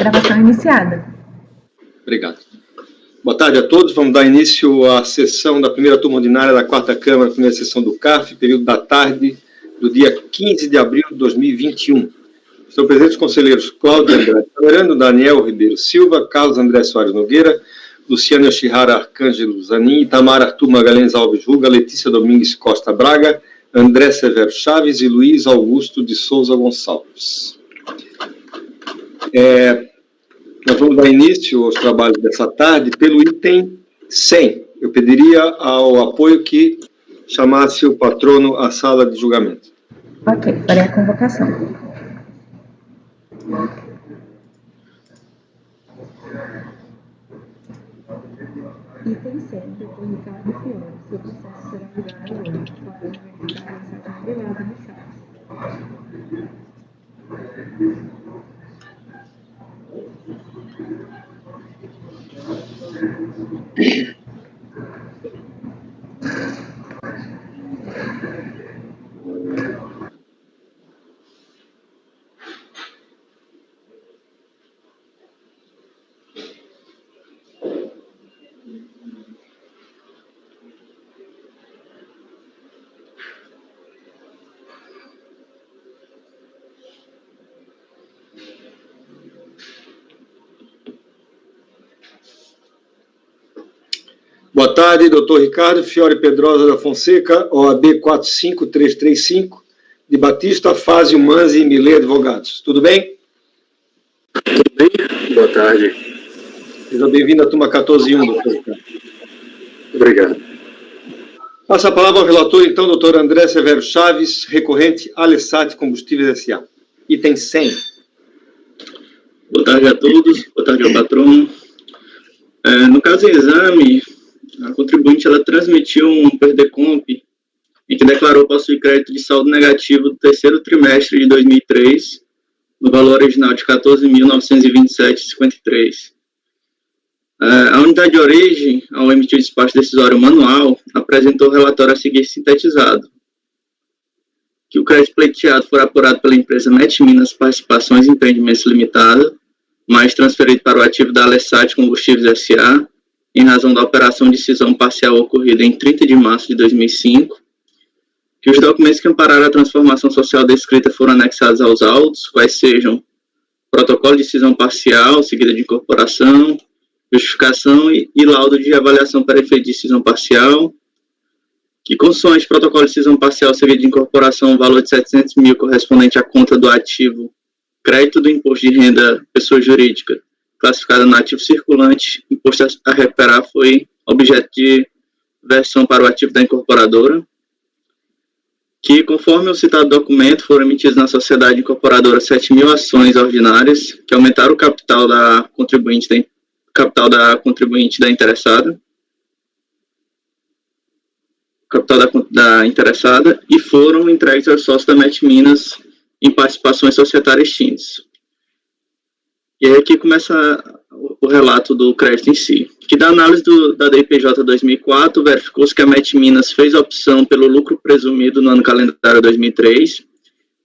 Gravação iniciada. Obrigado. Boa tarde a todos. Vamos dar início à sessão da primeira turma ordinária da 4ª Câmara, primeira sessão do CARF, período da tarde do dia 15 de abril de 2021. Estão presentes os conselheiros Cláudio André Tamerano, Daniel Ribeiro Silva, Carlos André Soares Nogueira, Luciano Yoshihara Arcângelo Zanin, Itamar Arthur Magalhães Alves Ruga, Letícia Domingues Costa Braga, André Severo Chaves e Luiz Augusto de Souza Gonçalves. Nós vamos dar início aos trabalhos dessa tarde pelo item 100. Eu pediria ao apoio que chamasse o patrono à sala de julgamento. Ok, farei a convocação. Item 100, Dr. Ricardo Fiore. Seu processo será julgado hoje. Por favor, verificar a mensagem privada no chat. Boa tarde, doutor Ricardo Fiore Pedrosa da Fonseca, OAB 45335, de Batista, Fázio, Manzi e Milê Advogados. Tudo bem? Tudo bem? Boa tarde. Seja bem-vindo à turma 14.1, doutor Ricardo. Obrigado. Passa a palavra ao relator, então, doutor André Severo Chaves, recorrente Alessat Combustíveis S.A. Item 100. Boa tarde a todos, boa tarde ao patrono. No caso do exame, a contribuinte ela transmitiu um PERDECOMP em que declarou possuir crédito de saldo negativo do terceiro trimestre de 2003, no valor original de R$ 14.927,53. A unidade de origem, ao emitir o despacho decisório manual, apresentou o relatório a seguir sintetizado: que o crédito pleiteado for apurado pela empresa Met Minas Participações e Empreendimentos Limitada, mais transferido para o ativo da Alessat Combustíveis S.A., em razão da operação de cisão parcial ocorrida em 30 de março de 2005, que os documentos que ampararam a transformação social descrita foram anexados aos autos, quais sejam protocolo de cisão parcial, seguida de incorporação, justificação e laudo de avaliação para efeito de cisão parcial, que consoante protocolo de cisão parcial, seguida de incorporação, o valor de 700 mil correspondente à conta do ativo crédito do imposto de renda pessoa jurídica, classificada no ativo circulante, imposto a recuperar, foi objeto de versão para o ativo da incorporadora, que, conforme o citado documento, foram emitidas na sociedade incorporadora 7.000 ações ordinárias, que aumentaram o capital da contribuinte da interessada, e foram entregues aos sócios da Met Minas em participações societárias extintas. E aí aqui começa o relato do crédito em si, que da análise da DIPJ 2004, verificou-se que a Met Minas fez opção pelo lucro presumido no ano calendário 2003,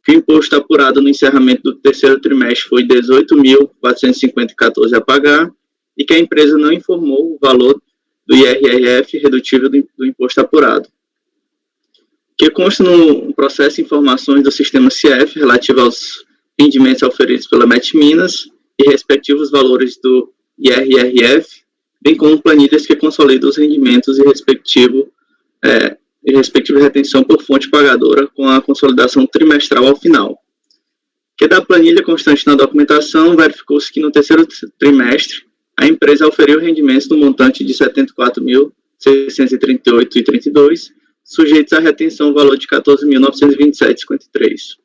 que o imposto apurado no encerramento do terceiro trimestre foi R$ 18.450,14 a pagar, e que a empresa não informou o valor do IRRF redutível do imposto apurado, que consta no processo de informações do sistema CIEF relativo aos rendimentos oferidos pela Met Minas e respectivos valores do IRRF, bem como planilhas que consolidam os rendimentos e respectiva retenção por fonte pagadora com a consolidação trimestral ao final. Que da planilha constante na documentação, verificou-se que no terceiro trimestre a empresa oferiu rendimentos no montante de R$ 74.638,32, sujeitos à retenção valor de R$ 14.927,53.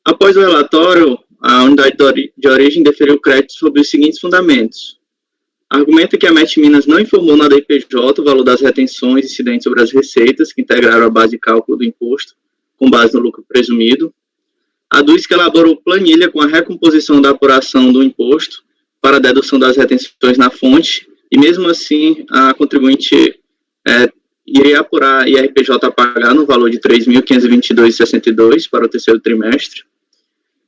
Após o relatório, a unidade de origem deferiu crédito sobre os seguintes fundamentos. Argumenta que a Met Minas não informou na DIPJ o valor das retenções incidentes sobre as receitas que integraram a base de cálculo do imposto, com base no lucro presumido. Aduz que elaborou planilha com a recomposição da apuração do imposto para a dedução das retenções na fonte, e mesmo assim a contribuinte iria apurar IRPJ a pagar no valor de R$ 3.522,62 para o terceiro trimestre.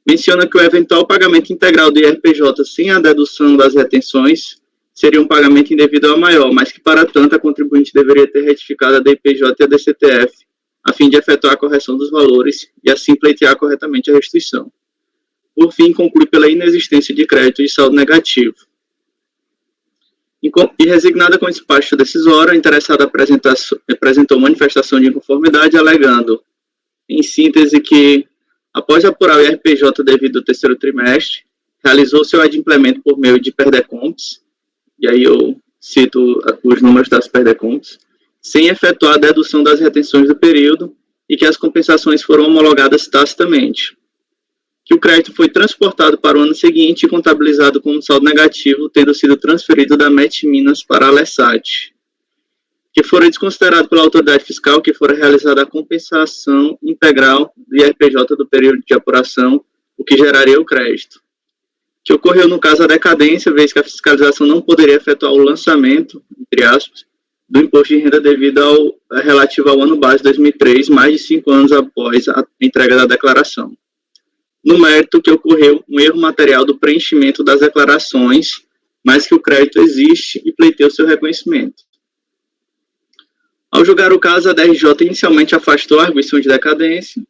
menciona que o eventual pagamento integral do IRPJ sem a dedução das retenções seria um pagamento indevido maior, mas que, para tanto, a contribuinte deveria ter retificado a DIPJ e a DCTF, a fim de efetuar a correção dos valores e, assim, pleitear corretamente a restituição. Por fim, conclui pela inexistência de crédito de saldo negativo. E resignada com o despacho decisório, a interessada apresentou manifestação de inconformidade, alegando, em síntese, que, após apurar o IRPJ devido ao terceiro trimestre, realizou seu adimplemento por meio de PERDECOMPS, e aí eu cito os números das PERDECOMPS, sem efetuar a dedução das retenções do período e que as compensações foram homologadas tacitamente. Que o crédito foi transportado para o ano seguinte e contabilizado como saldo negativo, tendo sido transferido da MET Minas para a Alessat. Que fora desconsiderado pela autoridade fiscal que fora realizada a compensação integral do IRPJ do período de apuração, o que geraria o crédito. Que ocorreu no caso a decadência, vez que a fiscalização não poderia efetuar o lançamento, entre aspas, do imposto de renda devido relativo ao ano base 2003, mais de 5 anos após a entrega da declaração. No mérito que ocorreu um erro material do preenchimento das declarações, mas que o crédito existe e pleiteia o seu reconhecimento. Ao julgar o caso, a DRJ inicialmente afastou a arguição de decadência,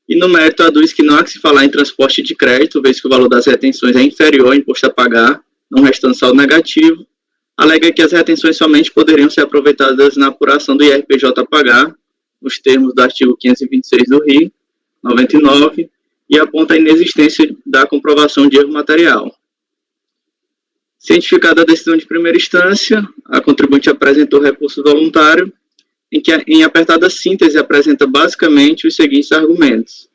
e no mérito aduz que não há que se falar em transporte de crédito, vez que o valor das retenções é inferior ao imposto a pagar, não restando saldo negativo, alega que as retenções somente poderiam ser aproveitadas na apuração do IRPJ a pagar, nos termos do artigo 526 do RI, 99, e aponta a inexistência da comprovação de erro material. Cientificada a decisão de primeira instância, a contribuinte apresentou recurso voluntário, em que, em apertada síntese, apresenta basicamente os seguintes argumentos.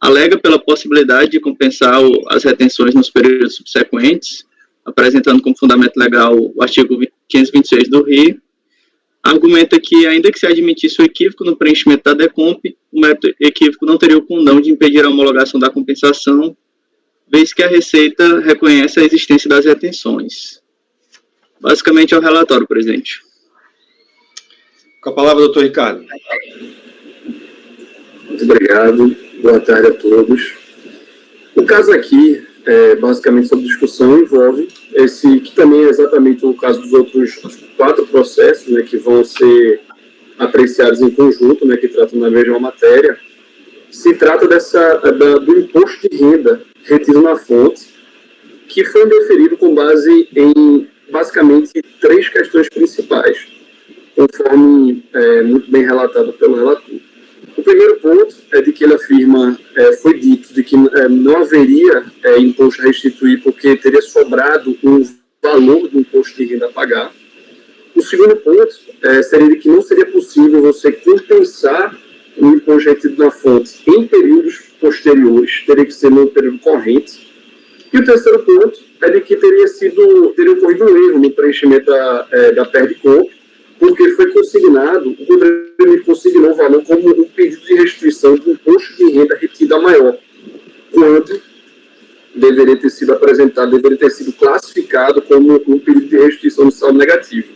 Alega pela possibilidade de compensar as retenções nos períodos subsequentes, apresentando como fundamento legal o artigo 526 do RI, argumenta que, ainda que se admitisse o equívoco no preenchimento da DECOMP, o mérito equívoco não teria o condão de impedir a homologação da compensação, vez que a Receita reconhece a existência das retenções. Basicamente é o relatório, presidente. Com a palavra, doutor Ricardo. Muito obrigado. Boa tarde a todos. O caso aqui, basicamente, sobre discussão, envolve esse, que também é exatamente o caso dos outros 4 processos, né, que vão ser apreciados em conjunto, né, que tratam da mesma matéria. Se trata do imposto de renda retido na fonte, que foi deferido com base em, basicamente, 3 questões principais, conforme muito bem relatado pelo relator. O primeiro ponto é de que ele afirma, foi dito, de que não haveria imposto a restituir porque teria sobrado um valor do imposto de renda a pagar. O segundo ponto seria de que não seria possível você compensar o imposto retido na fonte em períodos posteriores, teria que ser no período corrente. E o terceiro ponto é de que teria ocorrido um erro no preenchimento da PERDECOMP, porque foi consignado, o contribuinte consignou o valor como um pedido de restituição de imposto de renda retida maior, quando deveria ter sido apresentado, deveria ter sido classificado como um pedido de restituição de saldo negativo.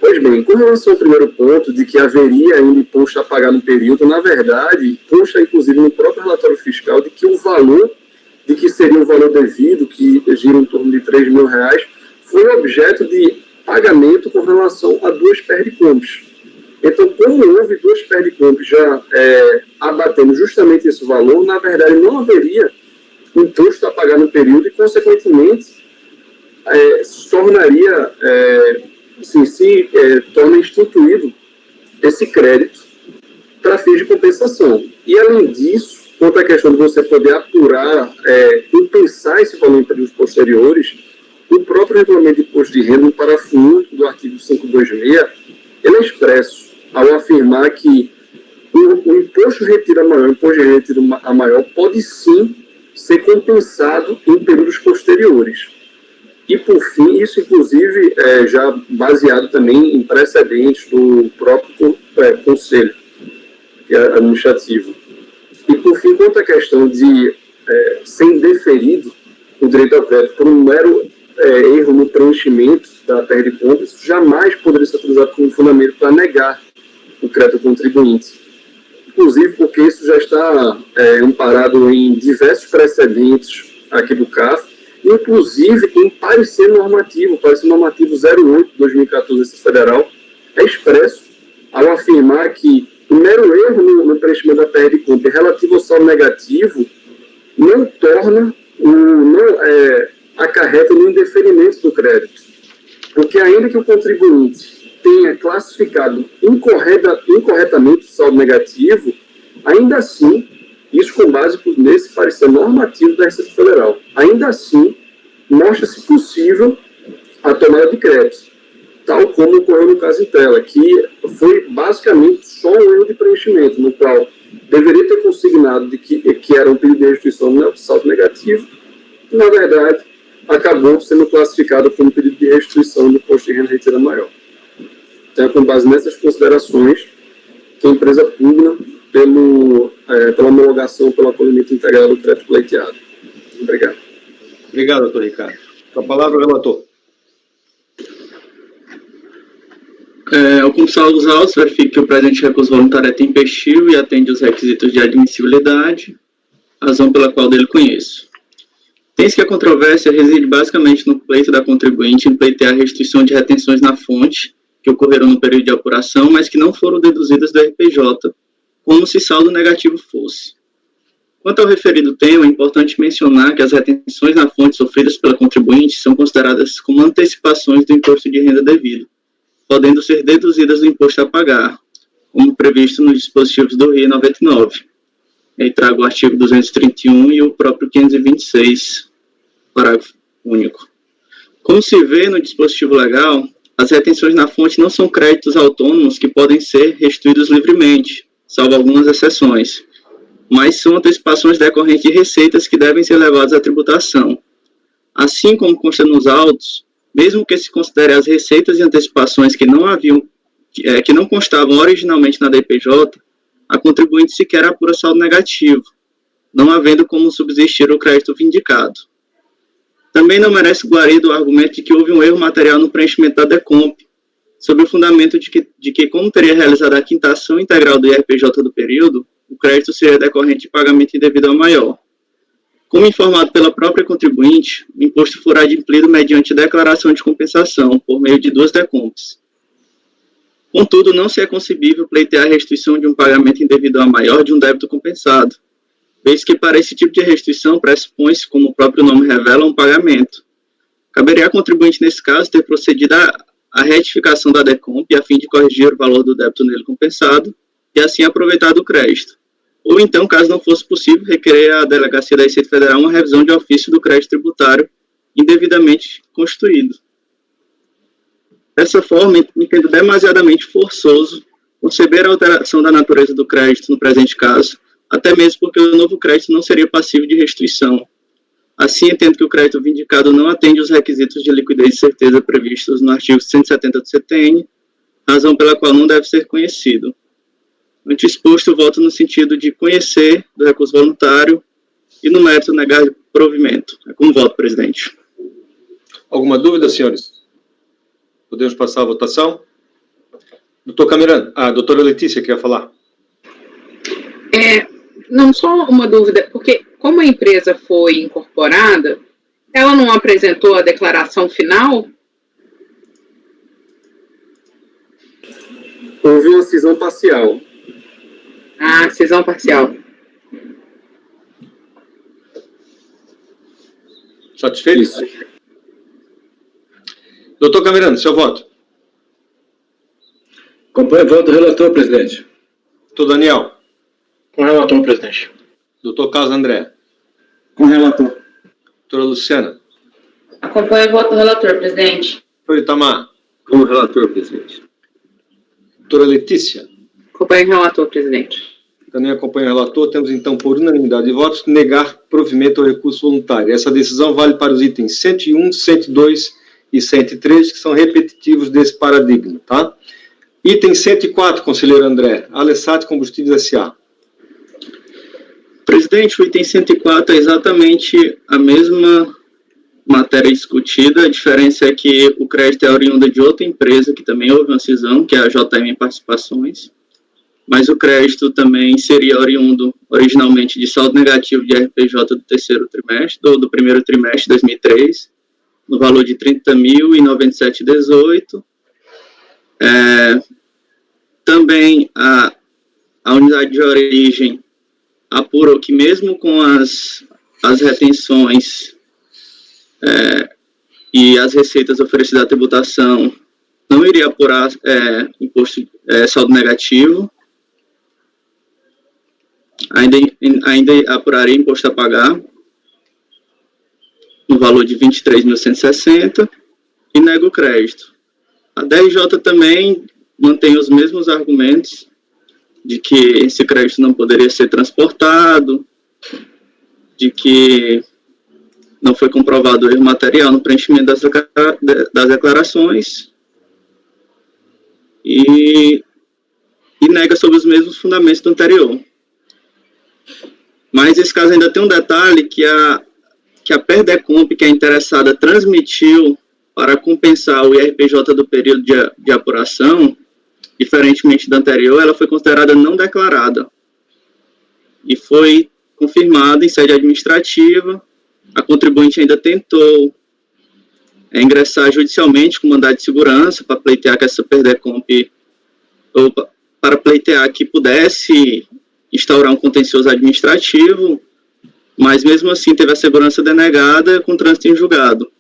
Pois bem, com relação ao primeiro ponto, de que haveria ainda imposto a pagar no período, na verdade, consta inclusive no próprio relatório fiscal de que o valor, de que seria o valor devido, que gira em torno de R$3 mil, foi objeto de pagamento com relação a 2 PERDECOMPs. Então, como houve 2 PERDECOMPs já abatendo justamente esse valor, na verdade não haveria imposto a pagar no período e, consequentemente, se tornaria, torna instituído esse crédito para fins de compensação. E, além disso, quanto à questão de você poder apurar, compensar esse valor em períodos posteriores, o próprio regulamento de imposto de renda, no parágrafo único do artigo 526, ele é expresso ao afirmar que o imposto de retiro a maior, o imposto de retiro a maior, pode sim ser compensado em períodos posteriores. E, por fim, isso, inclusive, já baseado também em precedentes do próprio Conselho Administrativo. E, por fim, quanto à questão de ser indeferido o direito ao crédito por um mero erro no preenchimento da PERDECOMP, isso jamais poderia ser utilizado como fundamento para negar o crédito ao contribuinte. inclusive porque isso já está amparado em diversos precedentes aqui do CAF, inclusive em parecer normativo 08 de 2014 desse federal, é expresso ao afirmar que o mero erro no preenchimento da PR de compra relativo ao saldo negativo não torna, acarreta no indeferimento do crédito. Porque ainda que o contribuinte tenha classificado incorretamente o saldo negativo, ainda assim, isso com base nesse parecer normativo da Receita Federal, ainda assim, mostra-se possível a tomada de crédito, tal como ocorreu no caso Intela, que foi basicamente só um erro de preenchimento, no qual deveria ter consignado de que era um pedido de restituição de saldo negativo, e, na verdade, acabou sendo classificado como pedido de restituição do imposto de renda retida maior. Então, é com base nessas considerações que a empresa pugna pela homologação pelo acolhimento integral do crédito pleiteado. Obrigado. Obrigado, doutor Ricardo. Com a palavra, o relator. Ao compensar os autos, verifique que o presente recurso voluntário é tempestivo e atende os requisitos de admissibilidade, razão pela qual dele conheço. Tem-se que a controvérsia reside basicamente no pleito da contribuinte em pleitear a restituição de retenções na fonte, que ocorreram no período de apuração, mas que não foram deduzidas do RPJ, como se saldo negativo fosse. Quanto ao referido tema, é importante mencionar que as retenções na fonte sofridas pela contribuinte são consideradas como antecipações do imposto de renda devido, podendo ser deduzidas do imposto a pagar, como previsto nos dispositivos do RI 99. Aí trago o artigo 231 e o próprio 526, parágrafo único. Como se vê no dispositivo legal, as retenções na fonte não são créditos autônomos que podem ser restituídos livremente, salvo algumas exceções, mas são antecipações decorrentes de receitas que devem ser levadas à tributação. Assim como consta nos autos, mesmo que se considere as receitas e antecipações que não constavam originalmente na DPJ, a contribuinte sequer apura saldo negativo, não havendo como subsistir o crédito vindicado. Também não merece guarida o argumento de que houve um erro material no preenchimento da DECOMP, sob o fundamento de que, como teria realizado a quintação integral do IRPJ do período, o crédito seria decorrente de pagamento indevido ao maior. Como informado pela própria contribuinte, o imposto for adimplido mediante declaração de compensação, por meio de 2 DECOMPs. Contudo, não se é concebível pleitear a restituição de um pagamento indevido ao maior de um débito compensado, vez que para esse tipo de restituição pressupõe-se, como o próprio nome revela, um pagamento. Caberia à contribuinte, nesse caso, ter procedido à retificação da DECOMP a fim de corrigir o valor do débito nele compensado e assim aproveitar do crédito. Ou então, caso não fosse possível, requerer à Delegacia da Receita Federal uma revisão de ofício do crédito tributário indevidamente constituído. Dessa forma, entendo demasiadamente forçoso conceber a alteração da natureza do crédito no presente caso, até mesmo porque o novo crédito não seria passível de restituição. Assim, entendo que o crédito vindicado não atende os requisitos de liquidez e certeza previstos no artigo 170 do CTN, razão pela qual não deve ser conhecido. Ante exposto, eu voto no sentido de conhecer do recurso voluntário e, no mérito, negar provimento. É como voto, presidente. Alguma dúvida, senhores? Podemos passar a votação? Doutor Camerano, a doutora Letícia quer falar. Não, só uma dúvida, porque como a empresa foi incorporada, ela não apresentou a declaração final? Houve uma cisão parcial. Ah, cisão parcial. Satisfeito? Isso. Doutor Camerano, seu voto. Acompanho o voto do relator, presidente. Doutor Daniel. Com relator, presidente. Doutor Carlos André. Com relator. Doutora Luciana. Acompanho o voto do relator, presidente. Doutor Itamar. Com relator, presidente. Doutora Letícia. Acompanho o relator, presidente. Também acompanho o relator. Temos, então, por unanimidade de votos, negar provimento ao recurso voluntário. Essa decisão vale para os itens 101, 102 e 103, que são repetitivos desse paradigma, tá? Item 104, conselheiro André. Alessat Combustíveis S.A. Presidente, o item 104 é exatamente a mesma matéria discutida, a diferença é que o crédito é oriundo de outra empresa, que também houve uma cisão, que é a JM Participações. mas o crédito também seria oriundo originalmente de saldo negativo de RPJ do terceiro trimestre, do primeiro trimestre de 2003, no valor de R$ 30.097,18. Também a unidade de origem apurou que mesmo com as retenções e as receitas oferecidas à tributação, não iria apurar imposto saldo negativo, ainda apuraria imposto a pagar, no valor de R$ 23.160, e nega o crédito. A DRJ também mantém os mesmos argumentos de que esse crédito não poderia ser transportado, de que não foi comprovado erro material no preenchimento das declarações, e nega sobre os mesmos fundamentos do anterior. Mas esse caso ainda tem um detalhe que a Perdecomp, que a interessada transmitiu para compensar o IRPJ do período de apuração, diferentemente da anterior, ela foi considerada não declarada e foi confirmada em sede administrativa. A contribuinte ainda tentou ingressar judicialmente com mandado de segurança para pleitear que essa Perdecomp, ou para pleitear que pudesse instaurar um contencioso administrativo, mas mesmo assim teve a segurança denegada com trânsito em julgado.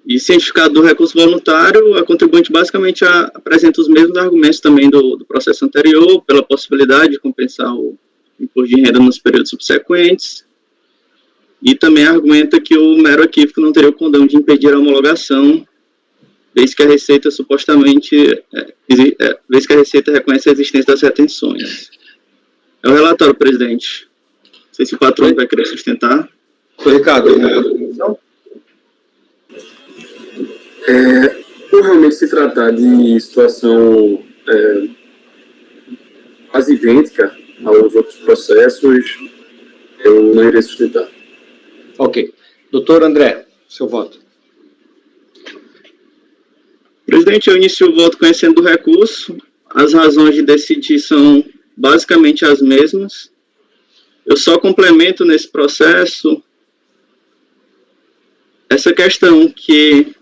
E cientificado do recurso voluntário, a contribuinte basicamente apresenta os mesmos argumentos também do processo anterior, pela possibilidade de compensar o imposto de renda nos períodos subsequentes, e também argumenta que o mero equívoco não teria o condão de impedir a homologação, vez que a Receita vez que a Receita reconhece a existência das retenções. É o relatório, presidente. Não sei se o patrão vai querer sustentar. Ricardo, por realmente se tratar de situação quase idêntica aos outros processos, eu não irei sustentar. ok. Doutor André, seu voto. Presidente, eu inicio o voto conhecendo do recurso. As razões de decidir são basicamente as mesmas. Eu só complemento nesse processo essa questão que,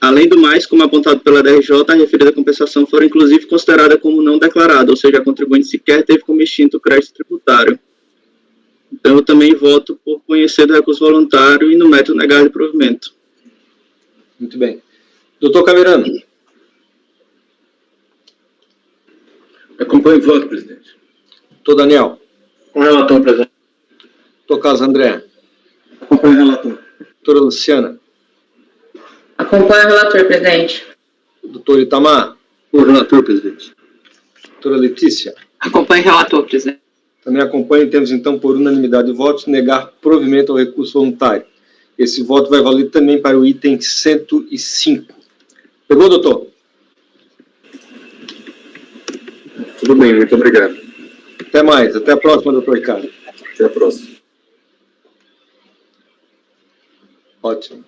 além do mais, como apontado pela DRJ, a referida compensação foi inclusive considerada como não declarada, ou seja, a contribuinte sequer teve como extinto o crédito tributário. Então, eu também voto por conhecer do recurso voluntário e no método negado de provimento. Muito bem. Doutor Camerano. Acompanho o voto, presidente. Doutor Daniel. Com relator, presidente. Doutor Carlos André. Acompanho o relator. Doutora Luciana. Acompanho o relator, presidente. Doutor Itamar. Com relator, presidente. Doutora Letícia. Acompanho o relator, presidente. Também acompanho, temos então por unanimidade de votos, negar provimento ao recurso voluntário. Esse voto vai valer também para o item 105. Pegou, doutor? Tudo bem, muito obrigado. Até mais. Até a próxima, doutor Ricardo. Até a próxima. Ótimo.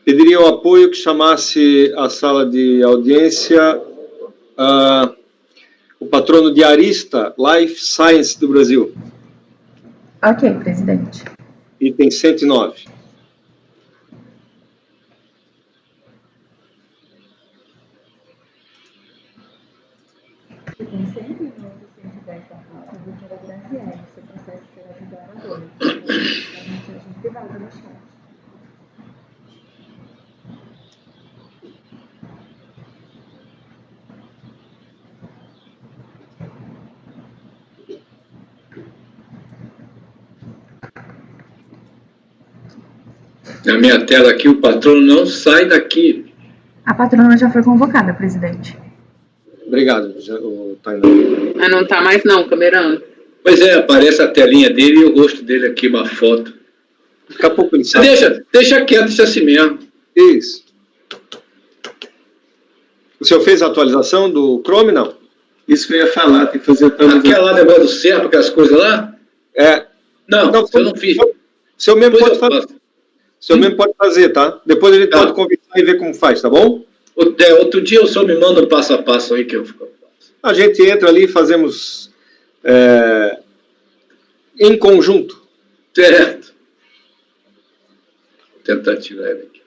Pediria o apoio que chamasse a sala de audiência o patrono de Arista Life Science do Brasil. Ok, presidente. Item 109. Item 109 e 110 da pauta, doutora Graziele, seu processo será julgado agora. A mensagem privada no chat. Na minha tela aqui, o patrono não sai daqui. A patrona já foi convocada, presidente. Obrigado, Tainá. Mas não tá mais não, Camerano. Pois é, aparece a telinha dele e o rosto dele aqui, uma foto. Daqui a pouco ele sabe. Deixa quieto, isso assim mesmo. Isso. O senhor fez a atualização do Chrome, não? Isso que eu ia falar, tem que fazer aquela negócio do servo, aquelas coisas lá? Não, eu não fiz. O senhor mesmo Depois pode fazer. O senhor mesmo pode fazer, tá? Depois a gente pode conversar e ver como faz, tá bom? Outro dia o senhor me manda o passo a passo aí que eu fico. A gente entra ali e fazemos em conjunto. Certo. Vou tentar tirar ele aqui.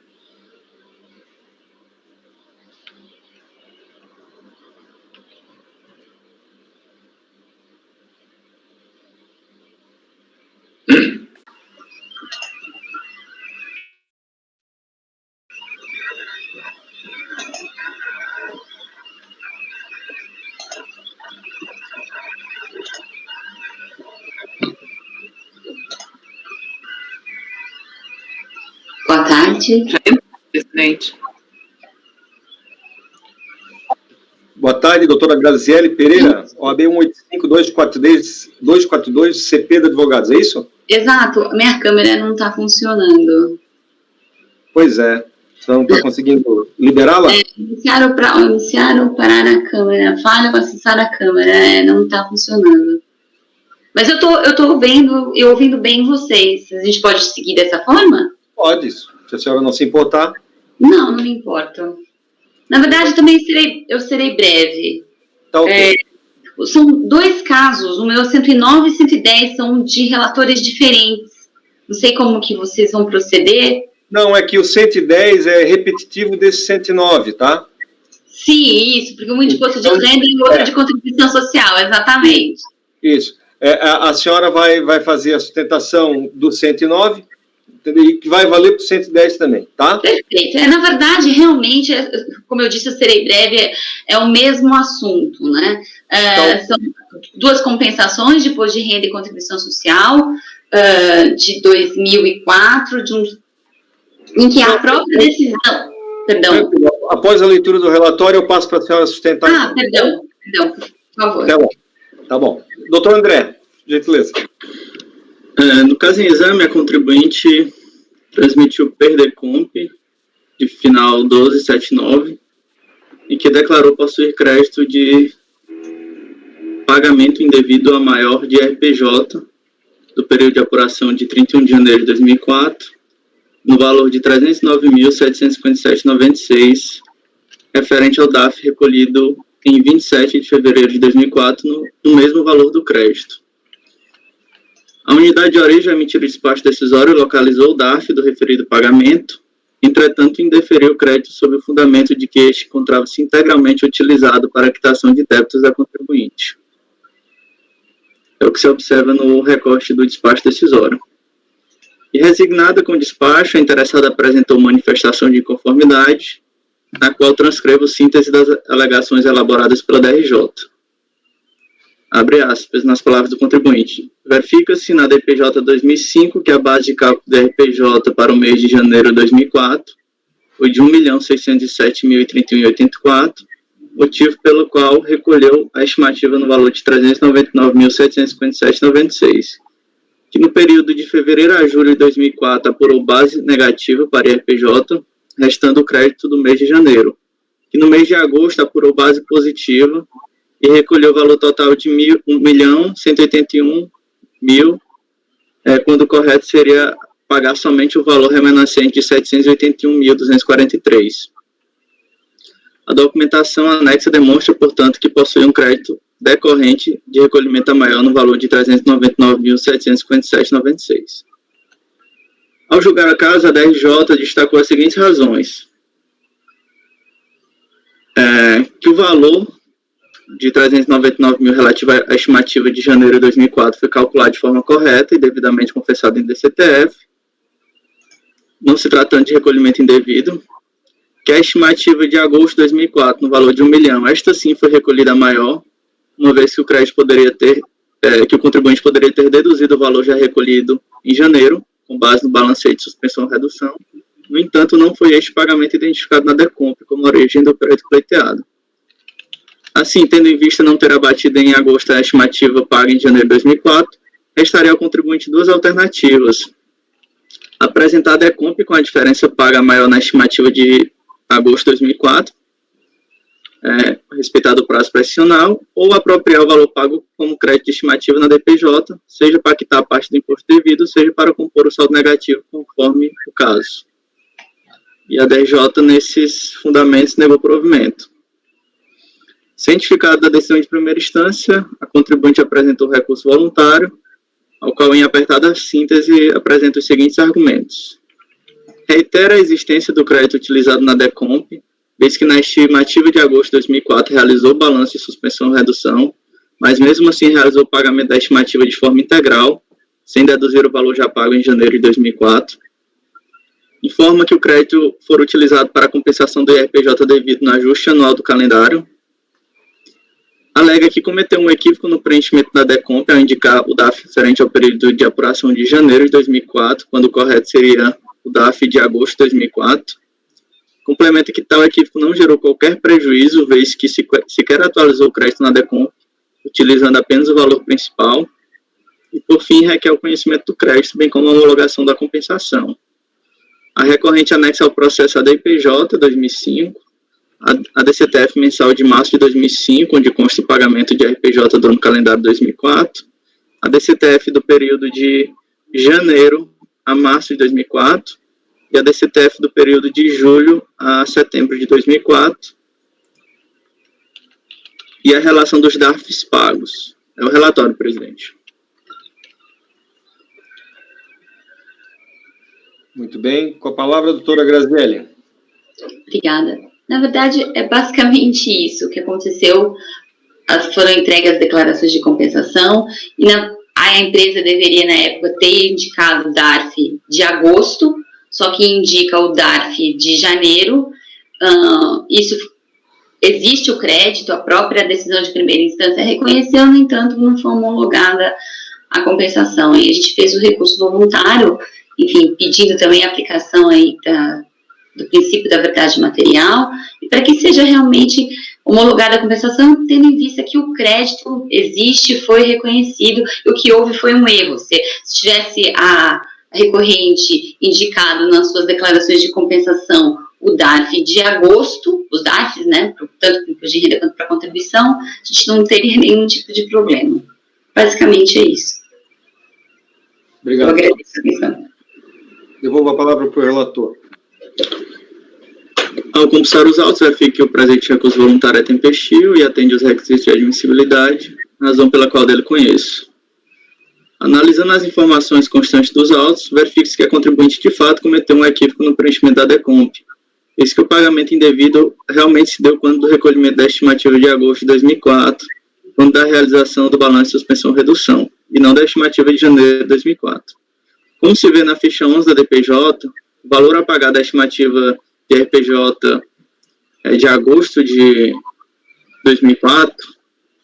Boa tarde. Presidente. Boa tarde, doutora Graziele Pereira, OAB 185-242, CP de Advogados, é isso? Exato, minha câmera não está funcionando. Pois é, você não está conseguindo liberá-la? Iniciar ou parar a câmera, falha para acessar a câmera, não está funcionando. Mas eu tô vendo e ouvindo bem vocês, a gente pode seguir dessa forma? Pode, se a senhora não se importar. Não me importo. Na verdade, também serei breve. Tá ok. São dois casos, o meu 109 e 110 são de relatores diferentes. Não sei como que vocês vão proceder. Não, é que o 110 é repetitivo desse 109, tá? Sim, isso, porque um de imposto de renda e o outro de contribuição social, exatamente. Isso. A senhora vai fazer a sustentação do 109, entendeu? E que vai valer para o 110 também, tá? Perfeito. Na verdade, realmente, como eu disse, eu serei breve, é o mesmo assunto, né? São duas compensações de imposto de renda e contribuição social de 2004, em que a própria decisão... Perdão. Após a leitura do relatório, eu passo para a senhora sustentar. Perdão, por favor. Tá bom. Doutor André, gentileza. No caso em exame, a contribuinte transmitiu PERDECOMP de final 1279 e que declarou possuir crédito de pagamento indevido a maior de RPJ do período de apuração de 31 de janeiro de 2004, no valor de R$ 309.757,96, referente ao DAF recolhido em 27 de fevereiro de 2004, no mesmo valor do crédito. A unidade de origem emitiu o despacho decisório localizou o DAF do referido pagamento, entretanto, indeferiu o crédito sob o fundamento de que este encontrava-se integralmente utilizado para a quitação de débitos da contribuinte. É o que se observa no recorte do despacho decisório. E resignada com o despacho, a interessada apresentou manifestação de inconformidade, na qual transcrevo síntese das alegações elaboradas pela DRJ. Abre aspas, nas palavras do contribuinte. Verifica-se na DPJ 2005 que a base de cálculo da RPJ para o mês de janeiro de 2004 foi de R$ 1.607.031,84, motivo pelo qual recolheu a estimativa no valor de R$ 399.757,96, que no período de fevereiro a julho de 2004 apurou base negativa para a RPJ, restando o crédito do mês de janeiro, que no mês de agosto apurou base positiva e recolheu o valor total de R$ 1.181.000, quando o correto seria pagar somente o valor remanescente de R$ 781.243. A documentação anexa demonstra, portanto, que possui um crédito decorrente de recolhimento a maior no valor de R$ 399.757,96. Ao julgar a causa, a DRJ destacou as seguintes razões. Que o valor de 399 mil relativo à estimativa de janeiro de 2004 foi calculado de forma correta e devidamente confessado em DCTF, não se tratando de recolhimento indevido, que a estimativa de agosto de 2004, no valor de R$ 1 milhão, esta sim foi recolhida maior, uma vez que o crédito poderia ter, que o contribuinte poderia ter deduzido o valor já recolhido em janeiro, com base no balanceio de suspensão ou redução. No entanto, não foi este pagamento identificado na DECOMP como origem do crédito pleiteado. Assim, tendo em vista não ter abatido em agosto a estimativa paga em janeiro de 2004, restaria ao contribuinte duas alternativas. Apresentar a DECOMP com a diferença paga maior na estimativa de agosto de 2004, respeitado o prazo prescricional, ou apropriar o valor pago como crédito de estimativa na DPJ, seja para quitar a parte do imposto devido, seja para compor o saldo negativo, conforme o caso. e a DJ, nesses fundamentos, negou provimento. Cientificado da decisão de primeira instância, a contribuinte apresentou recurso voluntário, ao qual, em apertada síntese, apresenta os seguintes argumentos. Reitera a existência do crédito utilizado na DECOMP, vez que na estimativa de agosto de 2004 realizou o balanço de suspensão ou redução, mas mesmo assim realizou o pagamento da estimativa de forma integral, sem deduzir o valor já pago em janeiro de 2004. Informa que o crédito for utilizado para a compensação do IRPJ devido no ajuste anual do calendário. Alega que cometeu um equívoco no preenchimento da DECOMP ao indicar o DAF referente ao período de apuração de janeiro de 2004, quando o correto seria o DAF de agosto de 2004. Complementa que tal equívoco não gerou qualquer prejuízo, vez que sequer atualizou o crédito na DECOMP, utilizando apenas o valor principal. E, por fim, requer o conhecimento do crédito, bem como a homologação da compensação. A recorrente anexa ao processo ADIPJ 2005, a DCTF mensal de março de 2005, onde consta o pagamento de RPJ do ano calendário 2004, a DCTF do período de janeiro a março de 2004, e a DCTF do período de julho a setembro de 2004, e a relação dos DARFs pagos. É o relatório, presidente. Muito bem. Com a palavra, a doutora Graziele. Obrigada. Na verdade, é basicamente isso que aconteceu. Foram entregues as declarações de compensação e a empresa deveria, na época, ter indicado o DARF de agosto, só que indica o DARF de janeiro. Isso existe o crédito, a própria decisão de primeira instância reconheceu, no entanto, não foi homologada a compensação. E a gente fez o recurso voluntário, enfim, pedindo também a aplicação aí do princípio da verdade material, e para que seja realmente homologada a compensação, tendo em vista que o crédito existe, foi reconhecido, e o que houve foi um erro. Se tivesse a recorrente indicado nas suas declarações de compensação o DARF de agosto, os DARFs, né, tanto para o imposto de renda quanto para a contribuição, a gente não teria nenhum tipo de problema. Basicamente é isso. Obrigado. Eu agradeço a atenção. Devolvo a palavra para o relator. Ao compensar os autos, verifica que o presente recurso voluntário é tempestivo e atende aos requisitos de admissibilidade, razão pela qual dele conheço. Analisando as informações constantes dos autos, verifica-se que a contribuinte de fato cometeu um equívoco no preenchimento da DECOMP. Eis que o pagamento indevido realmente se deu quando do recolhimento da estimativa de agosto de 2004, quando da realização do balanço de suspensão ou redução, e não da estimativa de janeiro de 2004. Como se vê na ficha 11 da DPJ, o valor a pagar da estimativa de RPJ de agosto de 2004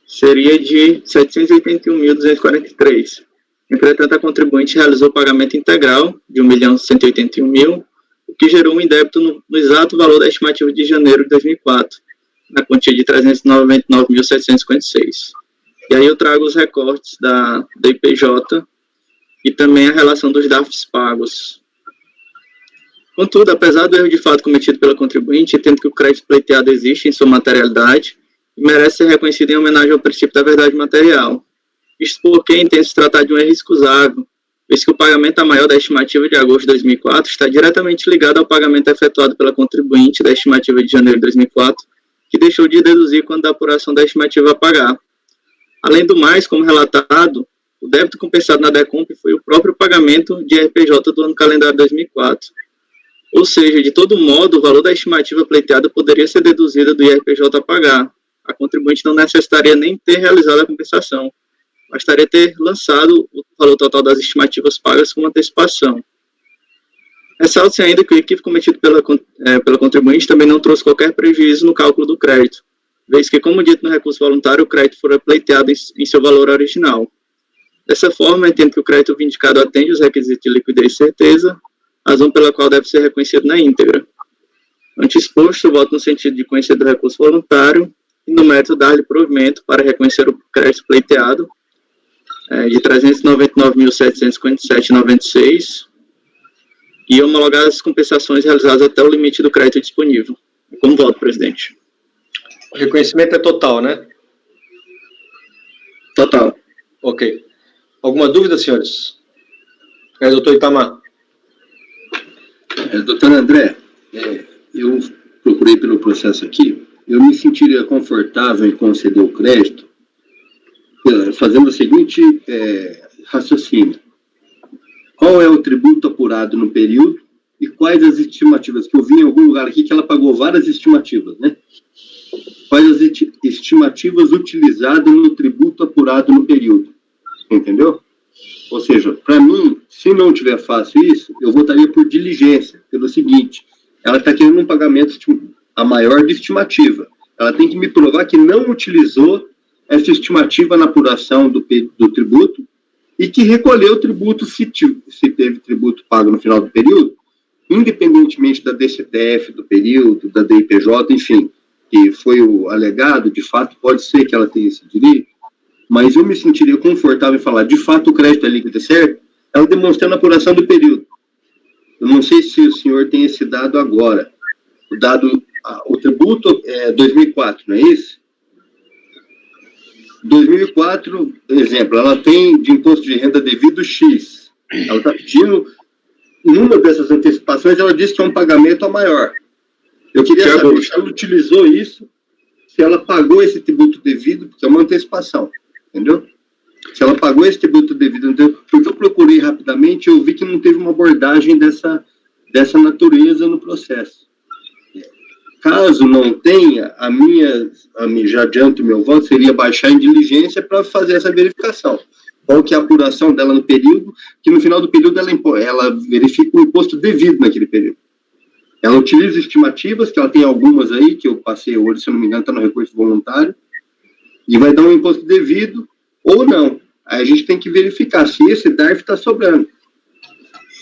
seria de R$ 781.243. Entretanto, a contribuinte realizou o pagamento integral de R$ 1.181.000, o que gerou um indébito no exato valor da estimativa de janeiro de 2004, na quantia de R$ 399.756. E aí eu trago os recortes da IPJ e também a relação dos DARFs pagos. Contudo, apesar do erro de fato cometido pela contribuinte, entendo que o crédito pleiteado existe em sua materialidade e merece ser reconhecido em homenagem ao princípio da verdade material. Isto porque entendo se tratar de um erro excusável, visto que o pagamento a maior da estimativa de agosto de 2004 está diretamente ligado ao pagamento efetuado pela contribuinte da estimativa de janeiro de 2004, que deixou de deduzir quando da apuração da estimativa a pagar. Além do mais, como relatado, o débito compensado na DECOMP foi o próprio pagamento de RPJ do ano calendário 2004. Ou seja, de todo modo, o valor da estimativa pleiteada poderia ser deduzido do IRPJ a pagar. A contribuinte não necessitaria nem ter realizado a compensação, bastaria ter lançado o valor total das estimativas pagas com antecipação. Ressalta-se ainda que o equívoco cometido pela contribuinte também não trouxe qualquer prejuízo no cálculo do crédito, vez que, como dito no recurso voluntário, o crédito fora pleiteado em seu valor original. Dessa forma, entendo que o crédito vindicado atende os requisitos de liquidez e certeza, razão pela qual deve ser reconhecido na íntegra. Ante exposto, voto no sentido de conhecer do recurso voluntário e, no mérito, dar-lhe provimento para reconhecer o crédito pleiteado de R$ 399.757,96 e homologar as compensações realizadas até o limite do crédito disponível. Como voto, presidente? O reconhecimento é total, né? Total. Ok. Alguma dúvida, senhores? Doutor Itamar. Doutor André, Eu procurei pelo processo aqui, eu me sentiria confortável em conceder o crédito fazendo o seguinte raciocínio. Qual é o tributo apurado no período e quais as estimativas? Que eu vi em algum lugar aqui que ela pagou várias estimativas, né? Quais as estimativas utilizadas no tributo apurado no período? Entendeu? Ou seja, para mim, se não tiver fácil isso, eu votaria por diligência, pelo seguinte, ela está querendo um pagamento a maior de estimativa. Ela tem que me provar que não utilizou essa estimativa na apuração do tributo e que recolheu o tributo se teve tributo pago no final do período, independentemente da DCTF do período, da DIPJ, enfim, que foi o alegado, de fato, pode ser que ela tenha esse direito, mas eu me sentiria confortável em falar, de fato, o crédito é líquido e certo, ela demonstrando a apuração do período. Eu não sei se o senhor tem esse dado agora. O tributo é 2004, não é isso? 2004, exemplo, ela tem de imposto de renda devido X. Ela está pedindo, numa dessas antecipações, ela disse que é um pagamento a maior. Eu queria saber se ela utilizou isso, se ela pagou esse tributo devido, porque é uma antecipação, entendeu? Se ela pagou esse tributo devido, entendeu? Porque eu procurei rapidamente, eu vi que não teve uma abordagem dessa natureza no processo. Caso não tenha, já adianto o meu voto, seria baixar em diligência para fazer essa verificação. Qual que é a apuração dela no período, que no final do período ela verifica o imposto devido naquele período. Ela utiliza estimativas, que ela tem algumas aí, que eu passei hoje, se eu não me engano, está no recurso voluntário, e vai dar um imposto devido ou não. Aí a gente tem que verificar se esse DARF está sobrando.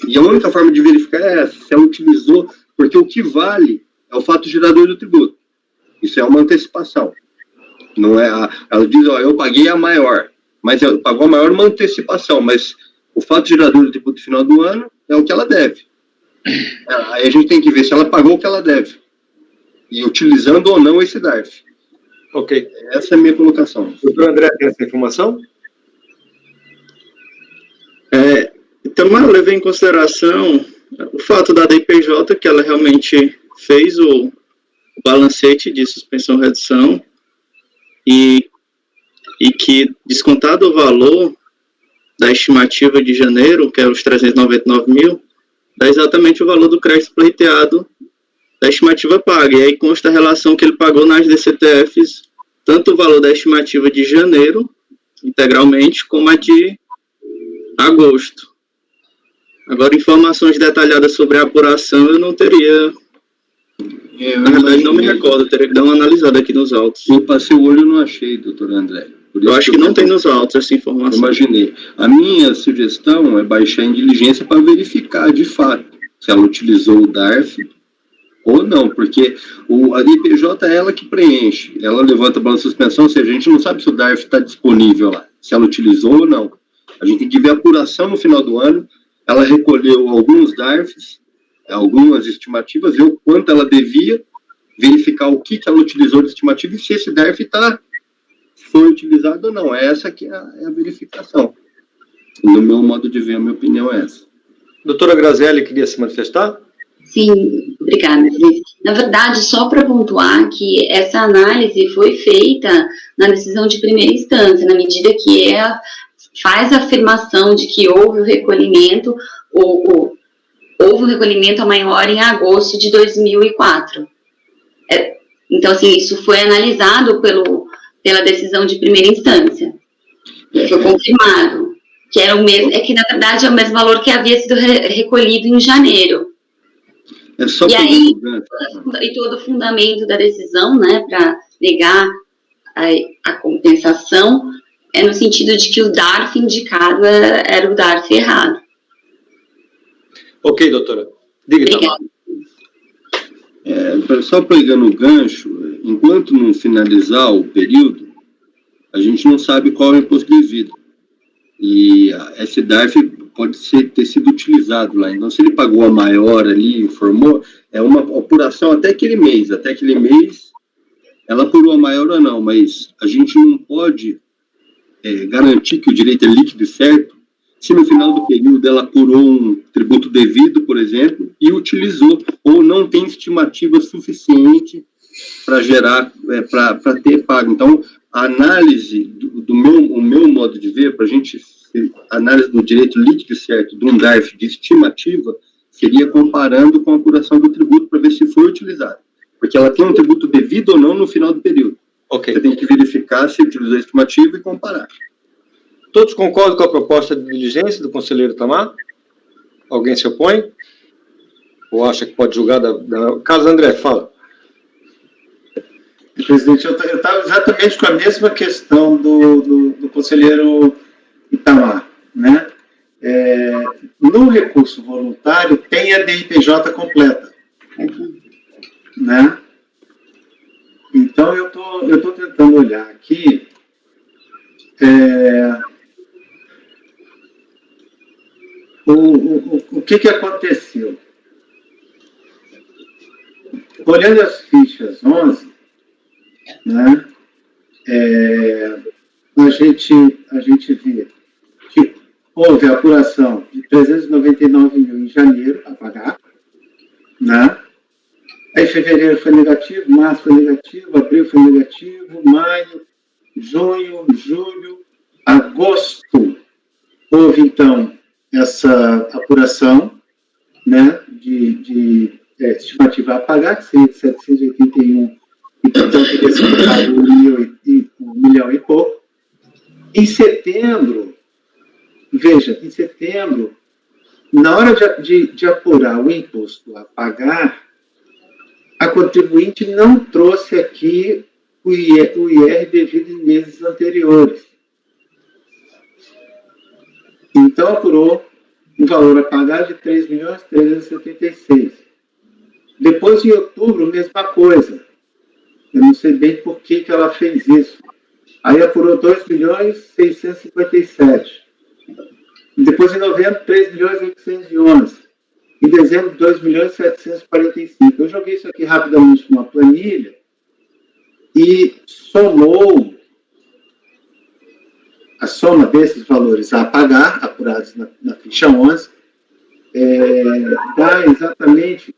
E a única forma de verificar é essa, se ela utilizou, porque o que vale é o fato gerador do tributo. Isso é uma antecipação. Não é ela diz, eu paguei a maior, mas ela pagou a maior uma antecipação, mas o fato gerador do tributo final do ano é o que ela deve. Aí a gente tem que ver se ela pagou o que ela deve. E utilizando ou não esse DARF. Ok. Essa é a minha colocação. Doutor André, tem essa informação? Então, eu levei em consideração o fato da DIPJ, que ela realmente fez o balancete de suspensão-redução e que, descontado o valor da estimativa de janeiro, que é os 399 mil, dá exatamente o valor do crédito pleiteado da estimativa paga. E aí consta a relação que ele pagou nas DCTFs, tanto o valor da estimativa de janeiro, integralmente, como a de agosto. Agora, informações detalhadas sobre a apuração eu não teria. Na verdade, não me recordo, teria que dar uma analisada aqui nos autos. Eu passei o olho e não achei, doutor André. Eu acho que não tem nos autos essa informação. Imaginei. A minha sugestão é baixar em diligência para verificar, de fato, se ela utilizou o DARF ou não, porque a DIPJ é ela que preenche, ela levanta a balança de suspensão, ou seja, a gente não sabe se o DARF está disponível lá, se ela utilizou ou não. A gente tem que ver a apuração no final do ano, ela recolheu alguns DARFs, algumas estimativas, ver o quanto ela devia, verificar o que ela utilizou de estimativa e se esse DARF foi utilizado ou não. Essa que é a verificação. No meu modo de ver, a minha opinião é essa. Doutora Grazielli, queria se manifestar? Sim, obrigada. Na verdade, só para pontuar que essa análise foi feita na decisão de primeira instância, na medida que ela faz a afirmação de que houve o recolhimento, houve um recolhimento maior em agosto de 2004. Então, assim, isso foi analisado pela decisão de primeira instância. Foi confirmado. Que era o mesmo, que na verdade é o mesmo valor que havia sido recolhido em janeiro. E aí, todo o fundamento da decisão, né, para negar a compensação, é no sentido de que o DARF indicado era o DARF errado. Ok, doutora. Diga. Só pegando o gancho, enquanto não finalizar o período, a gente não sabe qual é o imposto devido. E esse DARF pode ter sido utilizado lá. Então, se ele pagou a maior ali, informou, é uma apuração até aquele mês. Até aquele mês, ela apurou a maior ou não, mas a gente não pode garantir que o direito é líquido e certo se no final do período ela apurou um tributo devido, por exemplo, e utilizou, ou não tem estimativa suficiente para gerar, para ter pago. Então, a análise do meu modo de ver, para a gente, a análise do direito líquido certo, de um DARF de estimativa, seria comparando com a apuração do tributo para ver se foi utilizado. Porque ela tem um tributo devido ou não no final do período. Ok. Você tem que verificar se utilizou a estimativa e comparar. Todos concordam com a proposta de diligência do conselheiro Itamar? Alguém se opõe? Ou acha que pode julgar Carlos André, fala. Presidente, eu estava exatamente com a mesma questão do conselheiro Itamar, né? No recurso voluntário tem a DIPJ completa, né? Então eu tô tentando olhar aqui o que aconteceu. Olhando as fichas 11, né, a gente vê que houve a apuração de 399 mil em janeiro a pagar, né? Aí fevereiro foi negativo, março foi negativo, abril foi negativo, maio, junho, julho, agosto, houve então essa apuração, né, de estimativa a pagar, que seria de 781, e portanto teria sido pago 1 milhão e pouco. Em setembro, veja, em setembro, na hora de apurar o imposto a pagar, a contribuinte não trouxe aqui o IR devido em meses anteriores. Então, apurou um valor a pagar de 3.376. Depois, em outubro, mesma coisa. Eu não sei bem por que ela fez isso. Aí apurou 2.657. Depois, em novembro, 3.811. Em dezembro, 2.745. Eu joguei isso aqui rapidamente numa planilha e somou a soma desses valores a pagar, apurados na ficha 11, dá exatamente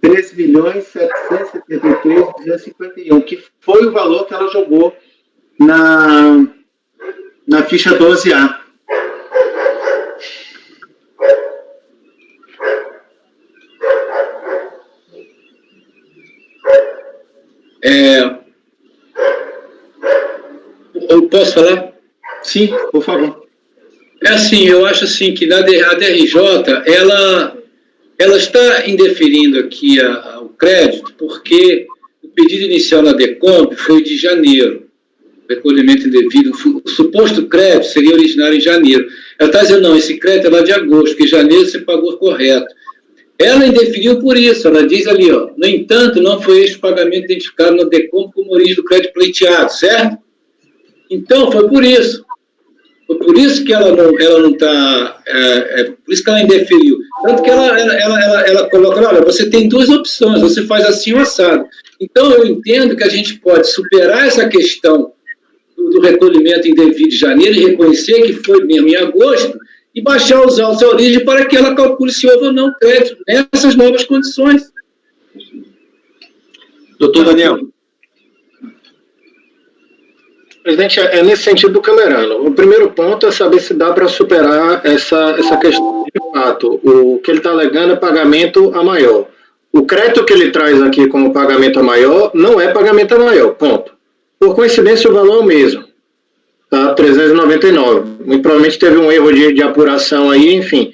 3.773.251, que foi o valor que ela jogou na ficha 12A. Eu posso falar? Sim, por favor. Eu acho assim que a DRJ, ela está indeferindo aqui o crédito, porque o pedido inicial na DECOMP foi de janeiro. O recolhimento indevido, o suposto crédito seria originário em janeiro. Ela está dizendo, não, esse crédito é lá de agosto, porque em janeiro você pagou correto. Ela indeferiu por isso, ela diz ali, ó, no entanto, não foi este pagamento identificado na DECOMP como origem do crédito pleiteado, certo? Então, foi por isso. Foi por isso que ela não está... por isso que ela indeferiu. Tanto que ela coloca, olha, você tem duas opções, você faz assim ou assado. Então, eu entendo que a gente pode superar essa questão do recolhimento indevido de janeiro e reconhecer que foi mesmo em agosto e baixar os autos à origem para que ela calcule se houve ou não crédito nessas novas condições. Doutor Daniel. Presidente, é nesse sentido do Camerano. O primeiro ponto é saber se dá para superar essa questão de fato. O que ele está alegando é pagamento a maior. O crédito que ele traz aqui como pagamento a maior não é pagamento a maior, ponto. Por coincidência, o valor é o mesmo, tá? 399. Muito provavelmente teve um erro de apuração aí, enfim.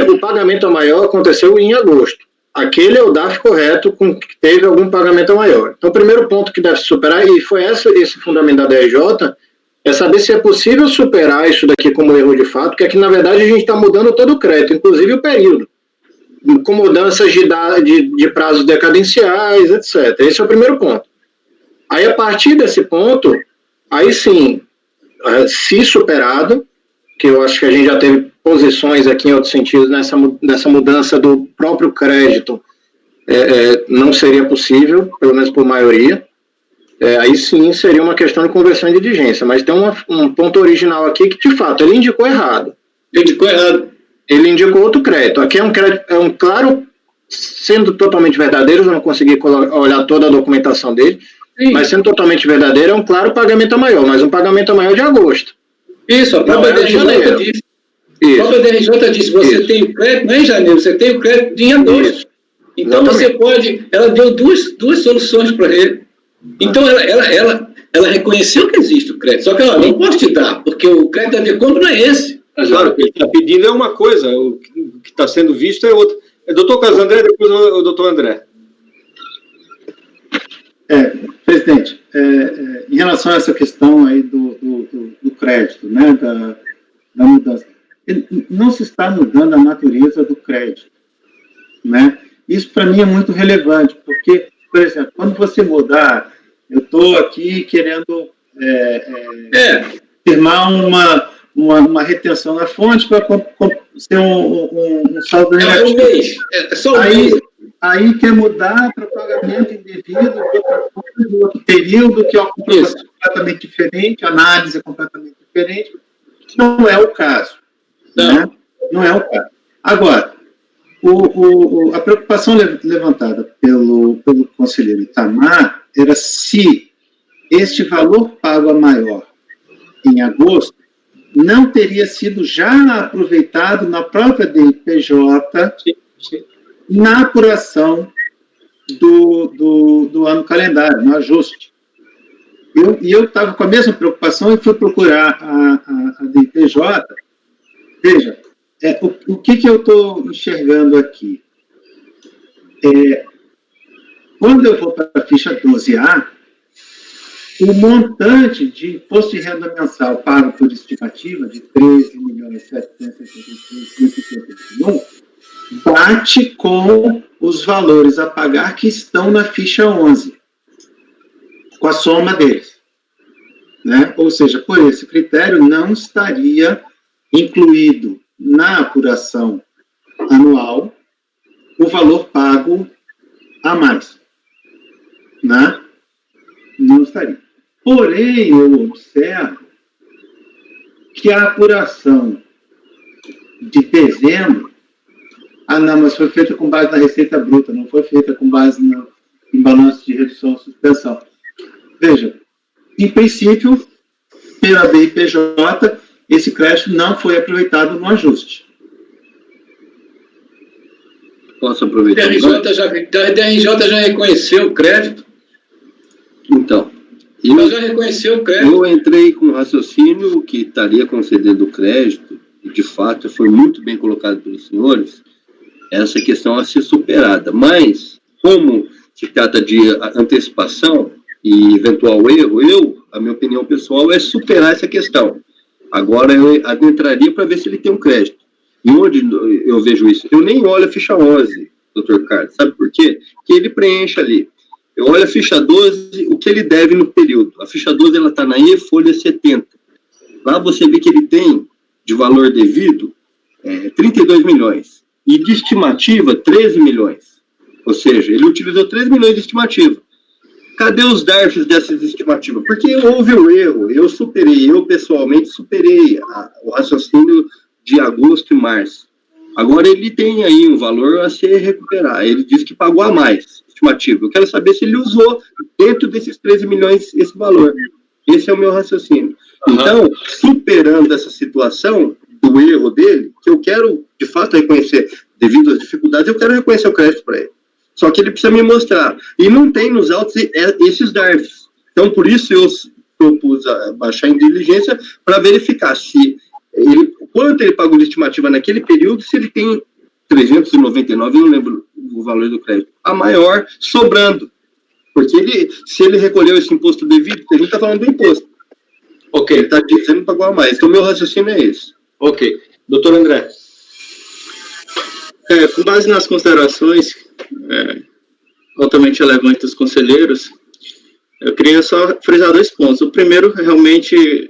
O pagamento a maior aconteceu em agosto. Aquele é o DARF correto com que teve algum pagamento a maior. Então, o primeiro ponto que deve superar, e foi esse fundamento da DRJ, é saber se é possível superar isso daqui como erro de fato, porque aqui, na verdade, a gente está mudando todo o crédito, inclusive o período, com mudanças de prazos decadenciais, etc. Esse é o primeiro ponto. Aí, a partir desse ponto, aí sim, se superado, que eu acho que a gente já teve posições aqui em outros sentidos nessa mudança do próprio crédito, não seria possível, pelo menos por maioria. Aí sim seria uma questão de conversão de diligência, mas tem um ponto original aqui que, de fato, ele indicou errado. indicou errado. Ele indicou outro crédito. Aqui é um claro, sendo totalmente verdadeiro, eu não consegui olhar toda a documentação dele, Sim. mas sendo totalmente verdadeiro, é um claro pagamento a maior, mas um pagamento a maior de agosto. Isso, a própria Não, é DRJ janeiro. disse. Isso. A própria DRJ disse, você Isso. tem o crédito, não é em janeiro, você tem o crédito em agosto. Isso. Então Exatamente. você pode, ela deu duas soluções para ele. Então ela reconheceu que existe o crédito, só que ela não pode te dar, porque o crédito da Decomp não é esse. Claro, o que ele está pedindo é uma coisa, o que está sendo visto é outra. Doutor Carlos André, depois o doutor André. Presidente, em relação a essa questão aí do crédito, né, da mudança, não se está mudando a natureza do crédito, né? Isso para mim é muito relevante, porque, por exemplo, quando você mudar, eu estou aqui querendo firmar uma retenção na fonte para ser um saldo negativo. É um mês, é só um mês. Aí quer mudar para pagamento indevido de outra coisa, de outro período, que é uma comprovação completamente diferente, análise completamente diferente. Não é o caso. Não. Né? Não é o caso. Agora, a preocupação levantada pelo conselheiro Itamar era se este valor pago a maior em agosto não teria sido já aproveitado na própria DIPJ na apuração do ano calendário, no ajuste. Eu estava com a mesma preocupação e fui procurar a DIPJ. Veja, o que eu estou enxergando aqui? Quando eu vou para a ficha 12A, o montante de imposto de renda mensal pago por estimativa de 13.763.551 bate com os valores a pagar que estão na ficha 11, com a soma deles. Né? Ou seja, por esse critério, não estaria incluído na apuração anual o valor pago a mais. Né? Não estaria. Porém, eu observo que a apuração de dezembro, não, mas foi feita com base na receita bruta, não foi feita com base em balanço de redução ou suspensão. Veja, em princípio, pela DIPJ, esse crédito não foi aproveitado no ajuste. Posso aproveitar? A DRJ já reconheceu o crédito. Então, Ela já reconheceu o crédito. Eu entrei com o raciocínio que estaria concedendo o crédito, e de fato foi muito bem colocado pelos senhores, essa questão a ser superada. Mas, como se trata de antecipação e eventual erro, a minha opinião pessoal é superar essa questão. Agora eu adentraria para ver se ele tem um crédito. E onde eu vejo isso? Eu nem olho a ficha 11, doutor Carlos. Sabe por quê? Porque ele preenche ali. Eu olho a ficha 12, o que ele deve no período. A ficha 12 ela está na E-Folha 70. Lá você vê que ele tem, de valor devido, 32 milhões. E de estimativa, 13 milhões. Ou seja, ele utilizou 13 milhões de estimativa. Cadê os DARFs dessas estimativas? Porque houve o erro. Eu pessoalmente superei o raciocínio de agosto e março. Agora ele tem aí um valor a se recuperar. Ele diz que pagou a mais, estimativa. Eu quero saber se ele usou dentro desses 13 milhões esse valor. Esse é o meu raciocínio. Então, superando essa situação do erro dele, que eu quero, de fato, reconhecer, devido às dificuldades, eu quero reconhecer o crédito para ele. Só que ele precisa me mostrar. E não tem nos autos esses DARFs. Então, por isso, eu propus baixar em diligência para verificar se quanto ele pagou de estimativa naquele período, se ele tem 399, eu não lembro o valor do crédito, a maior, sobrando. Porque se ele recolheu esse imposto devido, a gente está falando do imposto. Ok. Ele está dizendo que pagou a mais. Então, meu raciocínio é esse. Ok. Doutor André. Com base nas considerações altamente relevantes dos conselheiros, eu queria só frisar 2 pontos. O primeiro, realmente,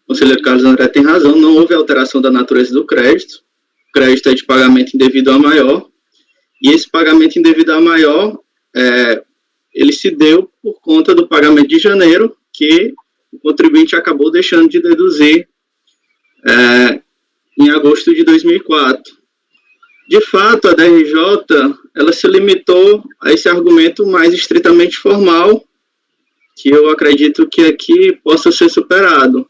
o conselheiro Carlos André tem razão, não houve alteração da natureza do crédito. O crédito é de pagamento indevido a maior, e esse pagamento indevido a maior, ele se deu por conta do pagamento de janeiro, que o contribuinte acabou deixando de deduzir em agosto de 2004. De fato, a DRJ, ela se limitou a esse argumento mais estritamente formal, que eu acredito que aqui possa ser superado.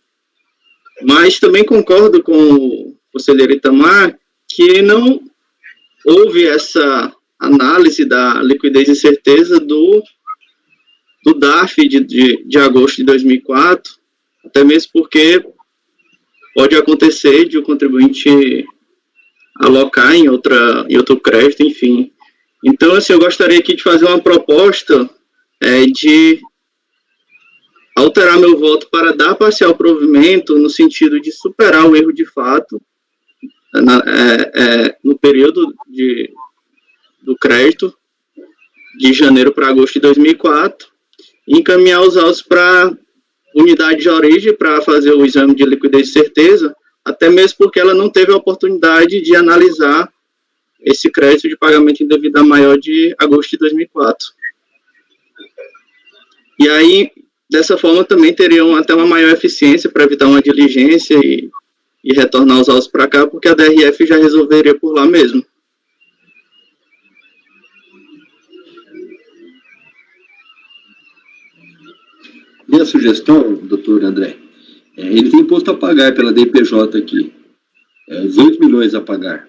Mas também concordo com o conselheiro Itamar que não houve essa análise da liquidez e certeza do DARF de agosto de 2004, até mesmo porque pode acontecer de o contribuinte alocar em outro crédito, enfim. Então, assim, eu gostaria aqui de fazer uma proposta de alterar meu voto para dar parcial provimento no sentido de superar o erro de fato no período do crédito de janeiro para agosto de 2004 e encaminhar os autos para unidade de origem para fazer o exame de liquidez e certeza, até mesmo porque ela não teve a oportunidade de analisar esse crédito de pagamento indevido a maior de agosto de 2004. E aí, dessa forma, também teriam até uma maior eficiência para evitar uma diligência e retornar os autos para cá, porque a DRF já resolveria por lá mesmo. Minha sugestão, doutor André, ele tem imposto a pagar pela DPJ aqui, 18 milhões a pagar.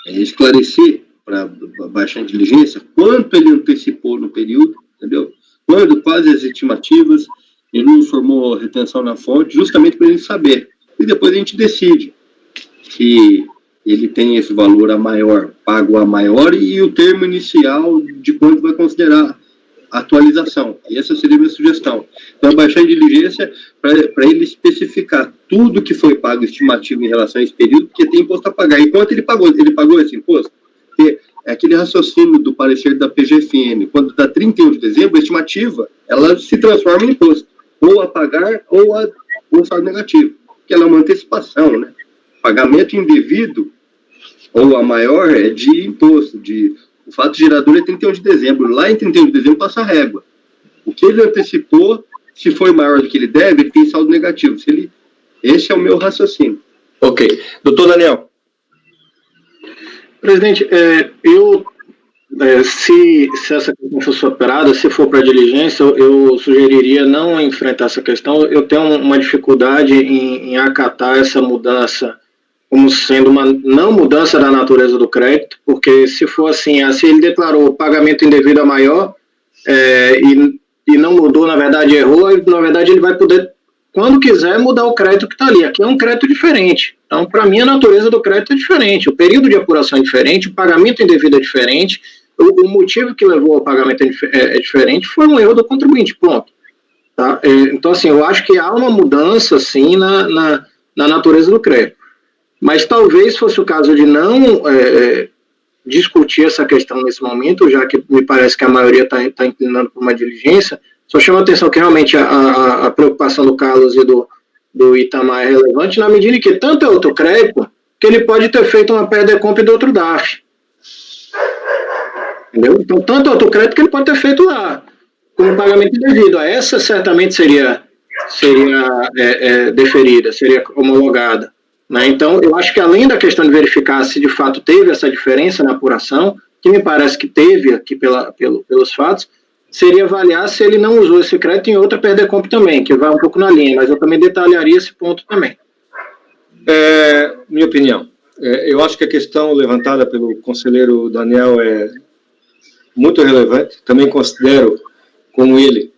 Esclarecer para baixar a diligência quanto ele antecipou no período, entendeu? Quando, quais as estimativas, ele não informou retenção na fonte, justamente para ele saber. E depois a gente decide se ele tem esse valor a maior, pago a maior, e o termo inicial de quanto vai considerar a atualização. E essa seria a minha sugestão. Então, baixar a diligência para ele especificar tudo que foi pago estimativo em relação a esse período, porque tem imposto a pagar. E quanto ele pagou esse imposto? Porque é aquele raciocínio do parecer da PGFN, quando dá 31 de dezembro, a estimativa, ela se transforma em imposto, ou a pagar, ou um saldo negativo, que ela é uma antecipação, né? Pagamento indevido, ou a maior, é de imposto, o fato gerador é 31 de dezembro, lá em 31 de dezembro passa a régua. O que ele antecipou, se foi maior do que ele deve, ele tem saldo negativo. Esse é o meu raciocínio. Ok. Doutor Daniel. Presidente, se essa questão for superada, se for para diligência, eu sugeriria não enfrentar essa questão. Eu tenho uma dificuldade em acatar essa mudança como sendo uma não mudança da natureza do crédito, porque se for assim, se ele declarou pagamento indevido a maior e não mudou, na verdade errou, e na verdade ele vai poder, quando quiser, mudar o crédito que está ali. Aqui é um crédito diferente. Então, para mim, a natureza do crédito é diferente, o período de apuração é diferente, o pagamento indevido é diferente, o motivo que levou ao pagamento é diferente, foi um erro do contribuinte, ponto. Tá? Então, assim, eu acho que há uma mudança, sim, na natureza do crédito. Mas talvez fosse o caso de não discutir essa questão nesse momento, já que me parece que a maioria está inclinando por uma diligência. Só chama a atenção que realmente a preocupação do Carlos e do Itamar é relevante, na medida em que tanto é outro crédito, que ele pode ter feito uma PERDECOMP do outro DARF. Entendeu? Então, tanto é outro crédito que ele pode ter feito lá, como pagamento indevido. Essa certamente seria deferida, seria homologada. Né? Então, eu acho que além da questão de verificar se de fato teve essa diferença na apuração, que me parece que teve aqui pelos fatos, seria avaliar se ele não usou esse crédito em outra PERDECOMP também, que vai um pouco na linha, mas eu também detalharia esse ponto também. Minha opinião, eu acho que a questão levantada pelo conselheiro Daniel é muito relevante. Também considero, como ele,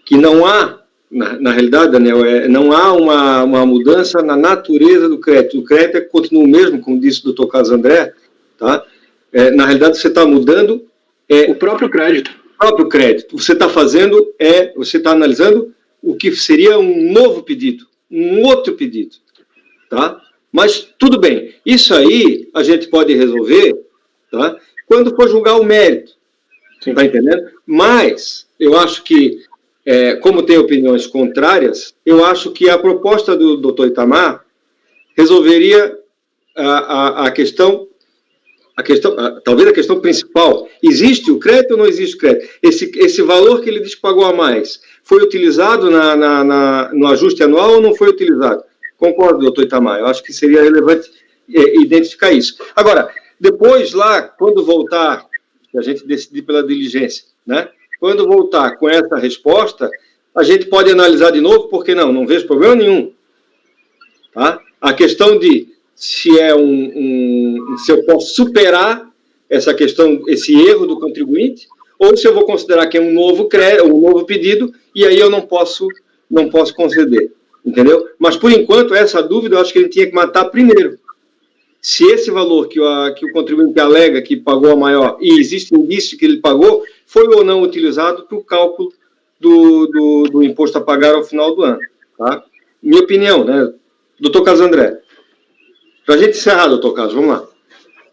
que não há, na realidade, Daniel, não há uma mudança na natureza do crédito. O crédito continua o mesmo, como disse o doutor Carlos André, tá? Na realidade, você está mudando o próprio crédito. O próprio crédito. Você está você está analisando o que seria um novo pedido, um outro pedido, tá? Mas tudo bem, isso aí a gente pode resolver, tá? Quando for julgar o mérito, tá entendendo? Mas eu acho que, como tem opiniões contrárias, eu acho que a proposta do doutor Itamar resolveria a questão, talvez a questão principal. Existe o crédito ou não existe o crédito? Esse valor que ele diz que pagou a mais, foi utilizado no ajuste anual ou não foi utilizado? Concordo, doutor Itamar. Eu acho que seria relevante identificar isso. Agora, depois lá, quando voltar, a gente decidir pela diligência, né? Quando voltar com essa resposta, a gente pode analisar de novo, porque não vejo problema nenhum. Tá? A questão de se se eu posso superar essa questão, esse erro do contribuinte, ou se eu vou considerar que é um novo pedido, e aí eu não posso conceder, entendeu? Mas, por enquanto, essa dúvida eu acho que ele tinha que matar primeiro. Se esse valor que o contribuinte alega que pagou a maior, e existe indício que ele pagou, foi ou não utilizado para o cálculo do imposto a pagar ao final do ano. Tá? Minha opinião, né? Doutor Carlos André. Para a gente encerrar, doutor Carlos, vamos lá.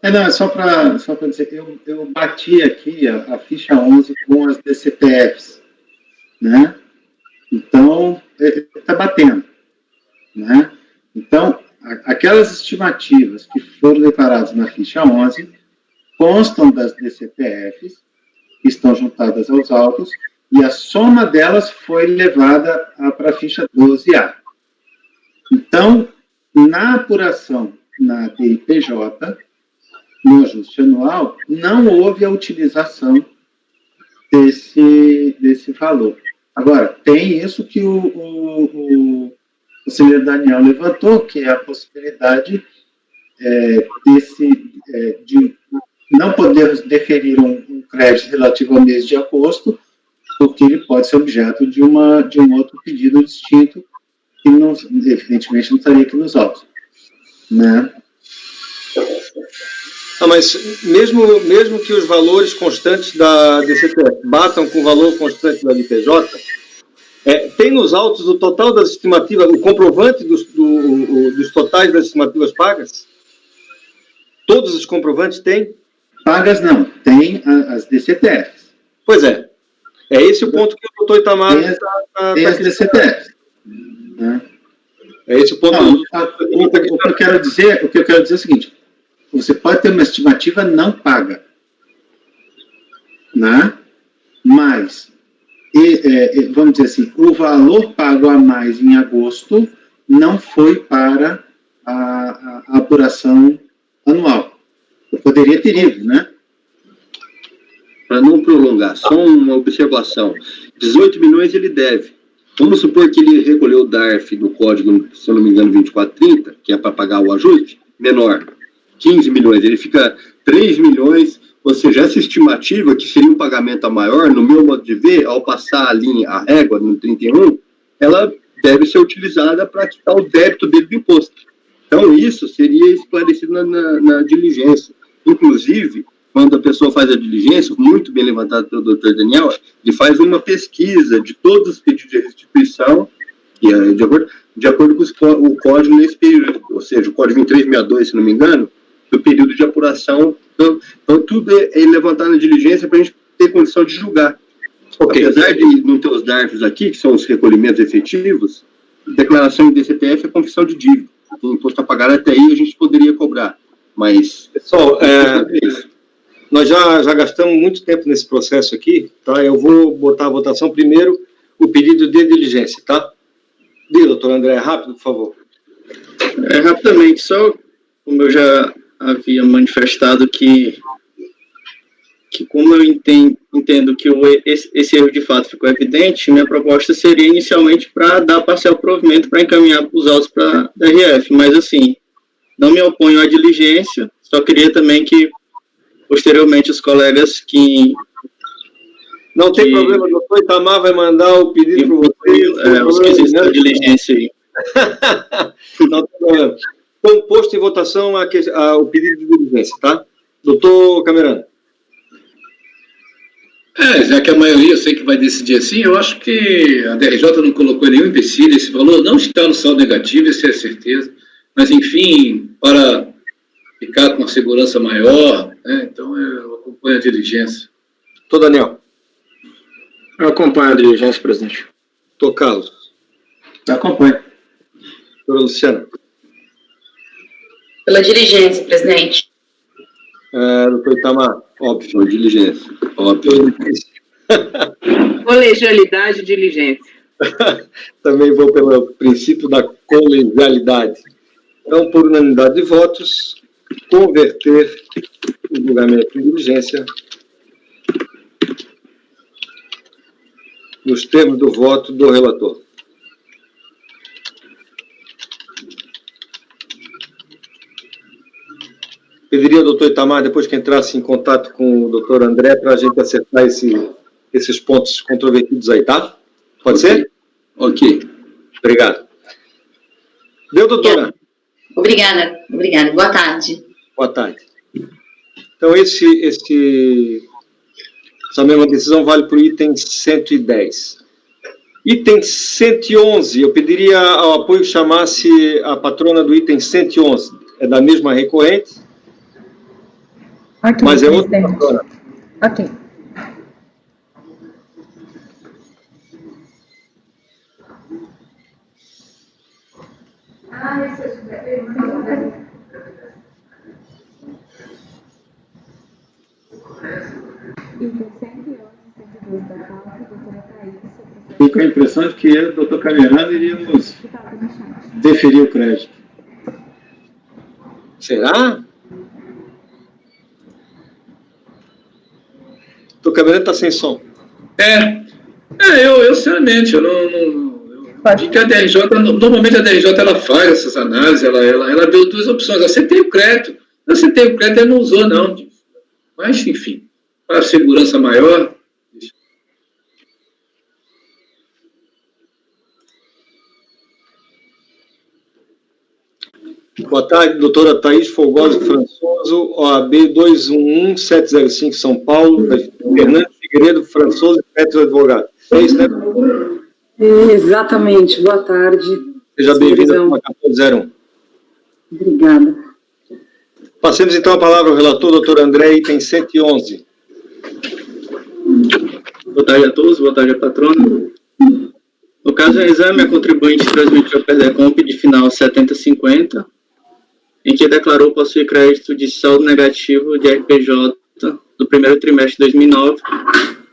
Não, só para dizer, eu bati aqui a ficha 11 com as DCPFs, né? Então, está batendo, né? Então, aquelas estimativas que foram declaradas na ficha 11 constam das DCPFs, que estão juntadas aos autos, e a soma delas foi levada para a ficha 12A. Então, na apuração na DIPJ, no ajuste anual, não houve a utilização desse valor. Agora, tem isso que o conselheiro Daniel levantou, que é a possibilidade de não podermos deferir um crédito relativo ao mês de agosto, porque ele pode ser objeto de um outro pedido distinto, que evidentemente não estaria aqui nos autos, né? Mas mesmo que os valores constantes da DCPF batam com o valor constante da DPJ, tem nos autos o total das estimativas, o comprovante dos totais das estimativas pagas? Todos os comprovantes têm? Pagas não, tem as DCPFs. Pois é. É esse o ponto que o doutor Itamar tem as DCPFs. Né? É esse o ponto. O que eu quero dizer é o seguinte: você pode ter uma estimativa não paga, né? Mas, vamos dizer assim, o valor pago a mais em agosto não foi para a apuração anual. Eu poderia ter ido, né? Para não prolongar, só uma observação. 18 milhões ele deve. Vamos supor que ele recolheu o DARF do código, se eu não me engano, 2430, que é para pagar o ajuste, menor. 15 milhões, ele fica 3 milhões, ou seja, essa estimativa, que seria um pagamento a maior, no meu modo de ver, ao passar a régua no 31, ela deve ser utilizada para quitar o débito dele do imposto. Então, isso seria esclarecido na diligência. Inclusive, quando a pessoa faz a diligência, muito bem levantado pelo doutor Daniel, ele faz uma pesquisa de todos os pedidos de restituição, que é de acordo com o código nesse período, ou seja, o código 2362, se não me engano, do período de apuração. Então tudo é levantado na diligência para a gente ter condição de julgar. Okay. Apesar de não ter os DARFs aqui, que são os recolhimentos efetivos, declaração em DCPF é confissão de dívida. O imposto a pagar até aí a gente poderia cobrar. Mas, pessoal, nós já gastamos muito tempo nesse processo aqui, tá? Eu vou botar a votação primeiro, o pedido de diligência, tá? Diga, doutor André, rápido, por favor. Rapidamente, só como eu já havia manifestado que como eu entendo que esse erro de fato ficou evidente, minha proposta seria inicialmente para dar parcial provimento para encaminhar os autos para a DRF, mas assim, não me oponho à diligência, só queria também que posteriormente os colegas que... Não tem problema, o doutor Itamar vai mandar o pedido para você. Os quesitos da diligência aí. Não tem problema. Composto em votação o pedido de diligência, tá? Doutor Camerano. Já que a maioria eu sei que vai decidir assim, eu acho que a DRJ não colocou nenhum empecilho, esse valor não está no saldo negativo, isso é certeza. Mas, enfim, para ficar com uma segurança maior, né, então eu acompanho a diligência. Doutor Daniel. Eu acompanho a diligência, presidente. Doutor Carlos. Eu acompanho. Doutora Luciana. Pela diligência, presidente. Doutor Itamar. Óbvio, diligência. Óbvio. Colegialidade e diligência. Também vou pelo princípio da colegialidade. Então, por unanimidade de votos, converter o julgamento em diligência nos termos do voto do relator. Pediria ao doutor Itamar, depois que entrasse em contato com o doutor André, para a gente acertar esses pontos controvertidos aí, tá? Pode ser? Ok. Obrigado. Deu, doutora? Obrigada. Boa tarde. Boa tarde. Então, essa mesma decisão vale para o item 110. Item 111, eu pediria ao apoio que chamasse a patrona do item 111. É da mesma recorrente, Ok, mas é outra presidente. patrona. Ok. Item 111, 112 da pauta, doutora Thaís. Fiquei com a impressão de que eu e o doutor Camerano iríamos deferir o crédito. Será? O Camerano está sem som. Eu sinceramente, eu vi que a DRJ, normalmente a DRJ ela faz essas análises, ela deu duas opções, aceitei o crédito, ele não usou não, mas enfim, para segurança maior. Boa tarde, doutora Thaís Folgosi Françoso, OAB 211705, São Paulo, Fernando Figueiredo Françoso, Petro Advogado. É isso, né? Exatamente. Boa tarde. Seja bem-vindo ao 1401. Obrigada. Passemos então a palavra ao relator, doutor André, item 111. Boa tarde a todos, boa tarde à patrona. No caso do exame, a contribuinte transmitiu a PERDECOMP de final 7050, em que declarou possuir crédito de saldo negativo de RPJ do primeiro trimestre de 2009,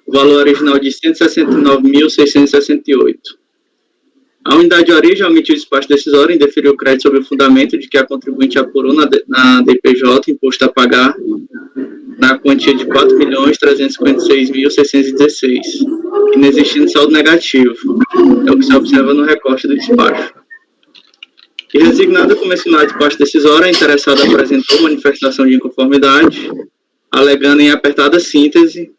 o valor original de R$ 169.668. A unidade de origem omitiu o despacho decisório e indeferiu o crédito sob o fundamento de que a contribuinte apurou na DPJ imposto a pagar na quantia de R$ 4.356.616, inexistindo saldo negativo. É o que se observa no recorte do despacho. E resignada com mencionado despacho decisório, a interessada apresentou manifestação de inconformidade, alegando em apertada síntese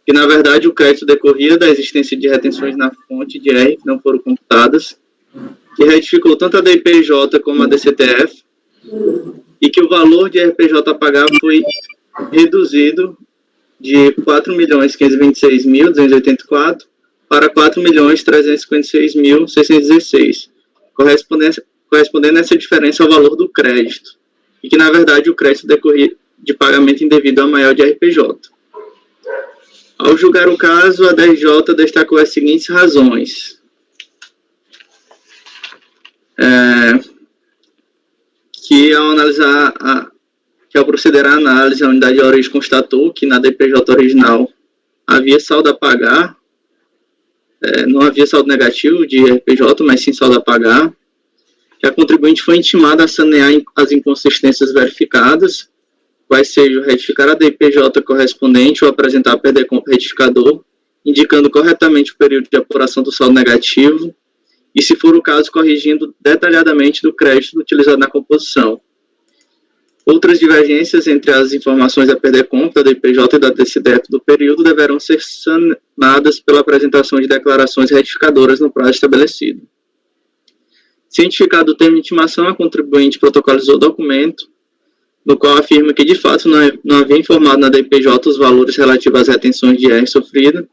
que, na verdade, o crédito decorria da existência de retenções na fonte de R que não foram computadas, que retificou tanto a DPJ como a DCTF, e que o valor de RPJ a pagar foi reduzido de R$ 4.526.284 para R$ 4.356.616, correspondendo essa diferença ao valor do crédito, e que, na verdade, o crédito decorria de pagamento indevido a maior de RPJ. Ao julgar o caso, a DRJ destacou as seguintes razões. Que ao proceder à análise, a unidade de origem constatou que na DPJ original havia saldo a pagar, não havia saldo negativo de RPJ, mas sim saldo a pagar, que a contribuinte foi intimada a sanear as inconsistências verificadas, quais sejam retificar a DPJ correspondente ou apresentar a PERDECOMP retificador, indicando corretamente o período de apuração do saldo negativo, e, se for o caso, corrigindo detalhadamente do crédito utilizado na composição. Outras divergências entre as informações da PERDECOMP, da DPJ e da DCDF do período deverão ser sanadas pela apresentação de declarações retificadoras no prazo estabelecido. Cientificado o termo de intimação, a contribuinte protocolizou o documento, no qual afirma que, de fato, não havia informado na DPJ os valores relativos às retenções de R sofrida,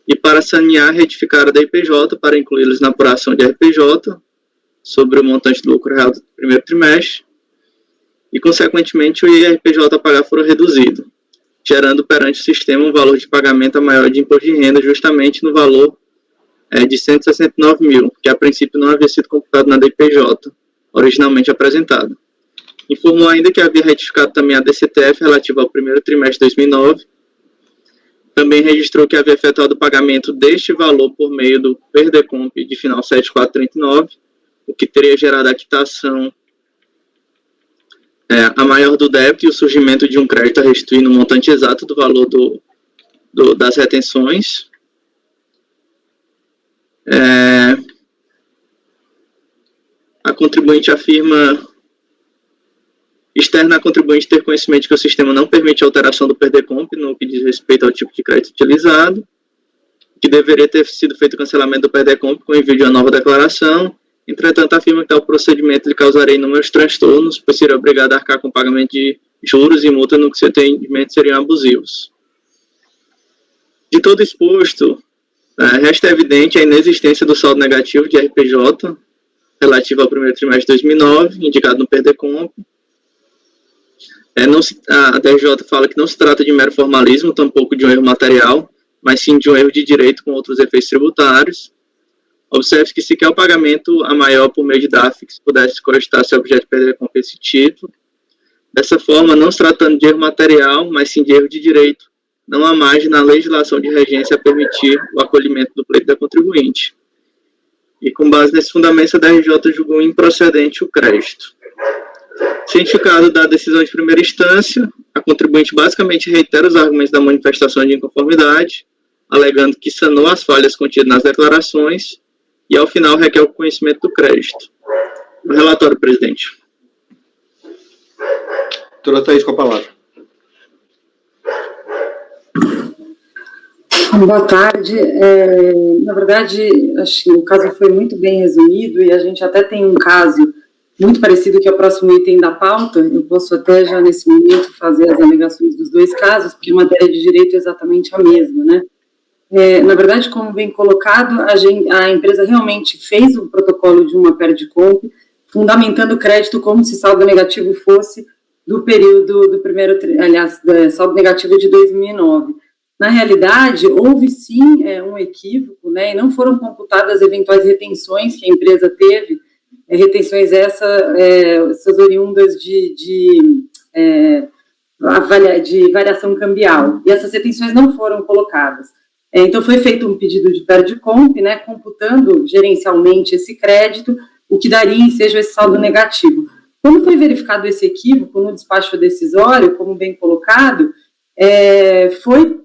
e para sanear, retificar a DPJ para incluí-los na apuração de RPJ sobre o montante do lucro real do primeiro trimestre, e, consequentemente, o IRPJ a pagar foram reduzido, gerando perante o sistema um valor de pagamento a maior de imposto de renda, justamente no valor de 169 mil, que a princípio não havia sido computado na DPJ, originalmente apresentado. Informou ainda que havia retificado também a DCTF relativa ao primeiro trimestre de 2009. Também registrou que havia efetuado o pagamento deste valor por meio do PERDECOMP de final 7439, o que teria gerado a quitação a maior do débito e o surgimento de um crédito a restituir no montante exato do valor das retenções. A contribuinte afirma, externa a contribuinte ter conhecimento de que o sistema não permite alteração do PERDECOMP no que diz respeito ao tipo de crédito utilizado, que deveria ter sido feito o cancelamento do PERDECOMP com envio de uma nova declaração. Entretanto, afirma que tal procedimento lhe causaria inúmeros transtornos, pois seria obrigado a arcar com pagamento de juros e multa no que seu entendimento seriam abusivos. De todo exposto, resta evidente a inexistência do saldo negativo de RPJ relativo ao primeiro trimestre de 2009, indicado no PERDECOMP. A DRJ fala que não se trata de mero formalismo, tampouco de um erro material, mas sim de um erro de direito com outros efeitos tributários. Observe que sequer o pagamento a maior por meio de DAFIX pudesse cogitar-se objeto de PERDECOMP esse título. Dessa forma, não se tratando de erro material, mas sim de erro de direito, não há margem na legislação de regência a permitir o acolhimento do pleito da contribuinte. E com base nesse fundamento, a DRJ julgou improcedente o crédito. Cientificado da decisão de primeira instância, a contribuinte basicamente reitera os argumentos da manifestação de inconformidade, alegando que sanou as falhas contidas nas declarações e, ao final, requer o conhecimento do crédito. O relatório, presidente. Doutora Thaís, com a palavra. Boa tarde. Na verdade, acho que o caso foi muito bem resumido e a gente até tem um caso muito parecido, que é o próximo item da pauta. Eu posso até já nesse momento fazer as alegações dos dois casos, porque a matéria de direito é exatamente a mesma, né? Na verdade, como bem colocado, a empresa realmente fez um protocolo de uma PERDECOMP, fundamentando o crédito como se saldo negativo fosse do período do primeiro, aliás, saldo negativo de 2009. Na realidade, houve sim um equívoco, né, e não foram computadas eventuais retenções que a empresa teve, retenções essas oriundas de variação cambial, e essas retenções não foram colocadas. Então, foi feito um pedido de PERDECOMP, né, computando gerencialmente esse crédito, o que daria ensejo esse saldo negativo. Quando foi verificado esse equívoco no despacho decisório, como bem colocado, foi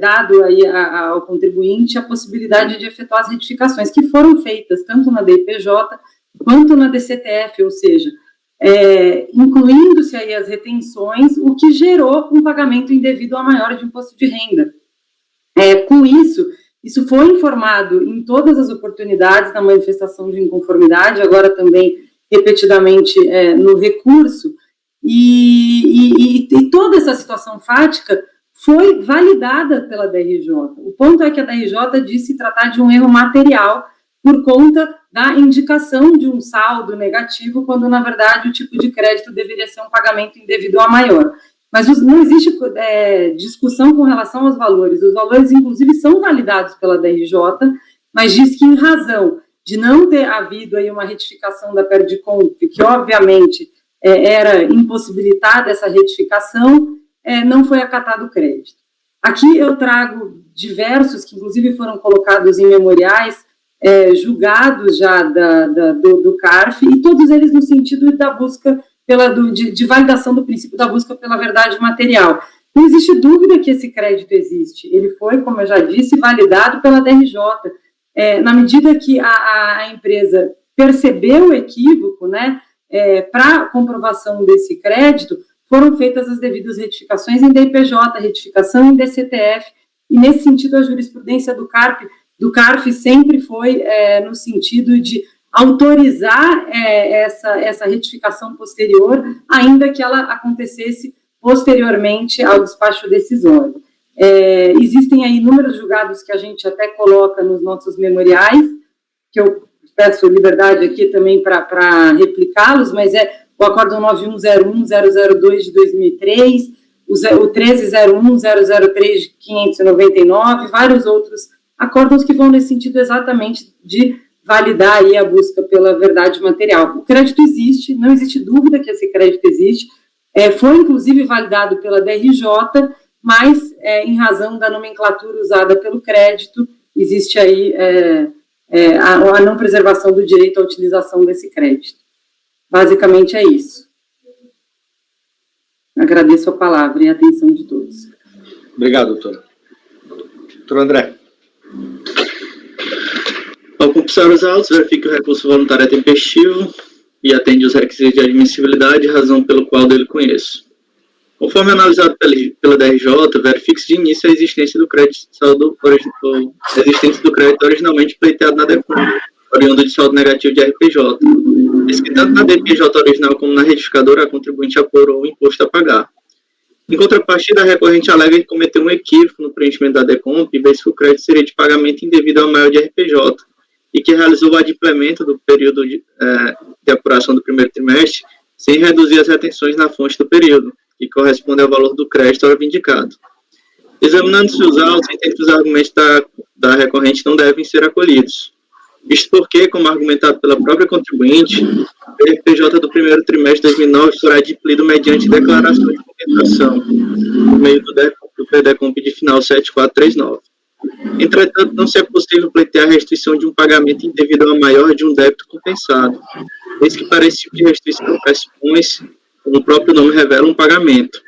dado aí ao contribuinte a possibilidade de efetuar as retificações, que foram feitas tanto na DIPJ quanto na DCTF, ou seja, incluindo-se aí as retenções, o que gerou um pagamento indevido a maior de imposto de renda. Com isso foi informado em todas as oportunidades da manifestação de inconformidade, agora também repetidamente no recurso, e toda essa situação fática foi validada pela DRJ. O ponto é que a DRJ disse tratar de um erro material por conta da indicação de um saldo negativo, quando, na verdade, o tipo de crédito deveria ser um pagamento indevido a maior. Mas não existe discussão com relação aos valores. Os valores, inclusive, são validados pela DRJ, mas diz que, em razão de não ter havido aí uma retificação da PERDECOMP, que, obviamente, era impossibilitada essa retificação, não foi acatado o crédito. Aqui eu trago diversos, que inclusive foram colocados em memoriais, julgados já do CARF, e todos eles no sentido da busca de validação do princípio da busca pela verdade material. Não existe dúvida que esse crédito existe. Ele foi, como eu já disse, validado pela DRJ. Na medida que a empresa percebeu o equívoco, né, para comprovação desse crédito, foram feitas as devidas retificações em DIPJ, retificação em DCTF, e nesse sentido a jurisprudência do CARF sempre foi no sentido de autorizar essa retificação posterior, ainda que ela acontecesse posteriormente ao despacho decisório. Existem aí inúmeros julgados que a gente até coloca nos nossos memoriais, que eu peço liberdade aqui também para replicá-los, mas o Acórdão 9101-002 de 2003, o 1301-003 de 599, vários outros acórdãos que vão nesse sentido exatamente de validar aí a busca pela verdade material. O crédito existe, não existe dúvida que esse crédito existe, foi inclusive validado pela DRJ, mas em razão da nomenclatura usada pelo crédito, existe aí a não preservação do direito à utilização desse crédito. Basicamente é isso. Agradeço a palavra e a atenção de todos. Obrigado, doutora. Doutor André. Ao compulsar os autos, verifique que o recurso voluntário é tempestivo e atende os requisitos de admissibilidade, razão pelo qual dele conheço. Conforme analisado pela DRJ, verifique-se de início a existência do crédito de saldo originalmente pleiteado na DECOM, oriundo de saldo negativo de RPJ. Diz que tanto na DPJ original como na retificadora, a contribuinte apurou o imposto a pagar. Em contrapartida, a recorrente alega que cometeu um equívoco no preenchimento da DECOMP e vê-se que o crédito seria de pagamento indevido ao maior de RPJ, e que realizou o adimplemento do período de apuração do primeiro trimestre sem reduzir as retenções na fonte do período, que corresponde ao valor do crédito ao vindicado. Examinando-se os autos, entendo que os argumentos da recorrente não devem ser acolhidos. Isto porque, como argumentado pela própria contribuinte, o RPJ do primeiro trimestre de 2009 será adimplido mediante declaração de compensação, por meio do PDECOMP de final 7439. Entretanto, não se é possível pleitear a restituição de um pagamento indevido ao maior de um débito compensado, eis que para esse tipo de restituição pressupõe-se, como o próprio nome revela, um pagamento.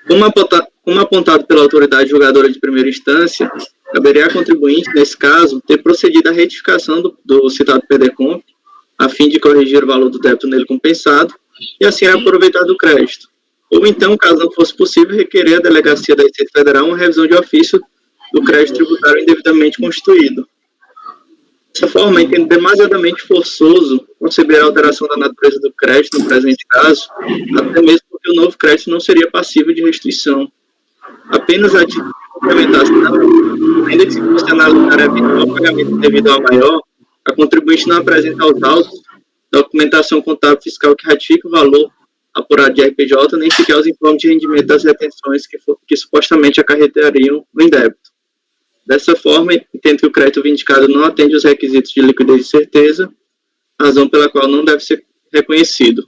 Como apontado pela autoridade julgadora de primeira instância, caberia à contribuinte, nesse caso, ter procedido à retificação do citado PDECOMP, a fim de corrigir o valor do débito nele compensado, e assim aproveitar do crédito. Ou então, caso não fosse possível, requerer à Delegacia da Receita Federal uma revisão de ofício do crédito tributário indevidamente constituído. Dessa forma, entendo demasiadamente forçoso conceber a alteração da natureza do crédito no presente caso, até mesmo porque o novo crédito não seria passível de restituição. Apenas a título de complementação, ainda que se fosse analisar eventual pagamento devido ao maior, a contribuinte não apresenta aos autos documentação contábil fiscal que ratifique o valor apurado de RPJ, nem sequer os informes de rendimento das retenções que supostamente acarretariam no indébito. Dessa forma, entendo que o crédito vindicado não atende os requisitos de liquidez e certeza, razão pela qual não deve ser reconhecido.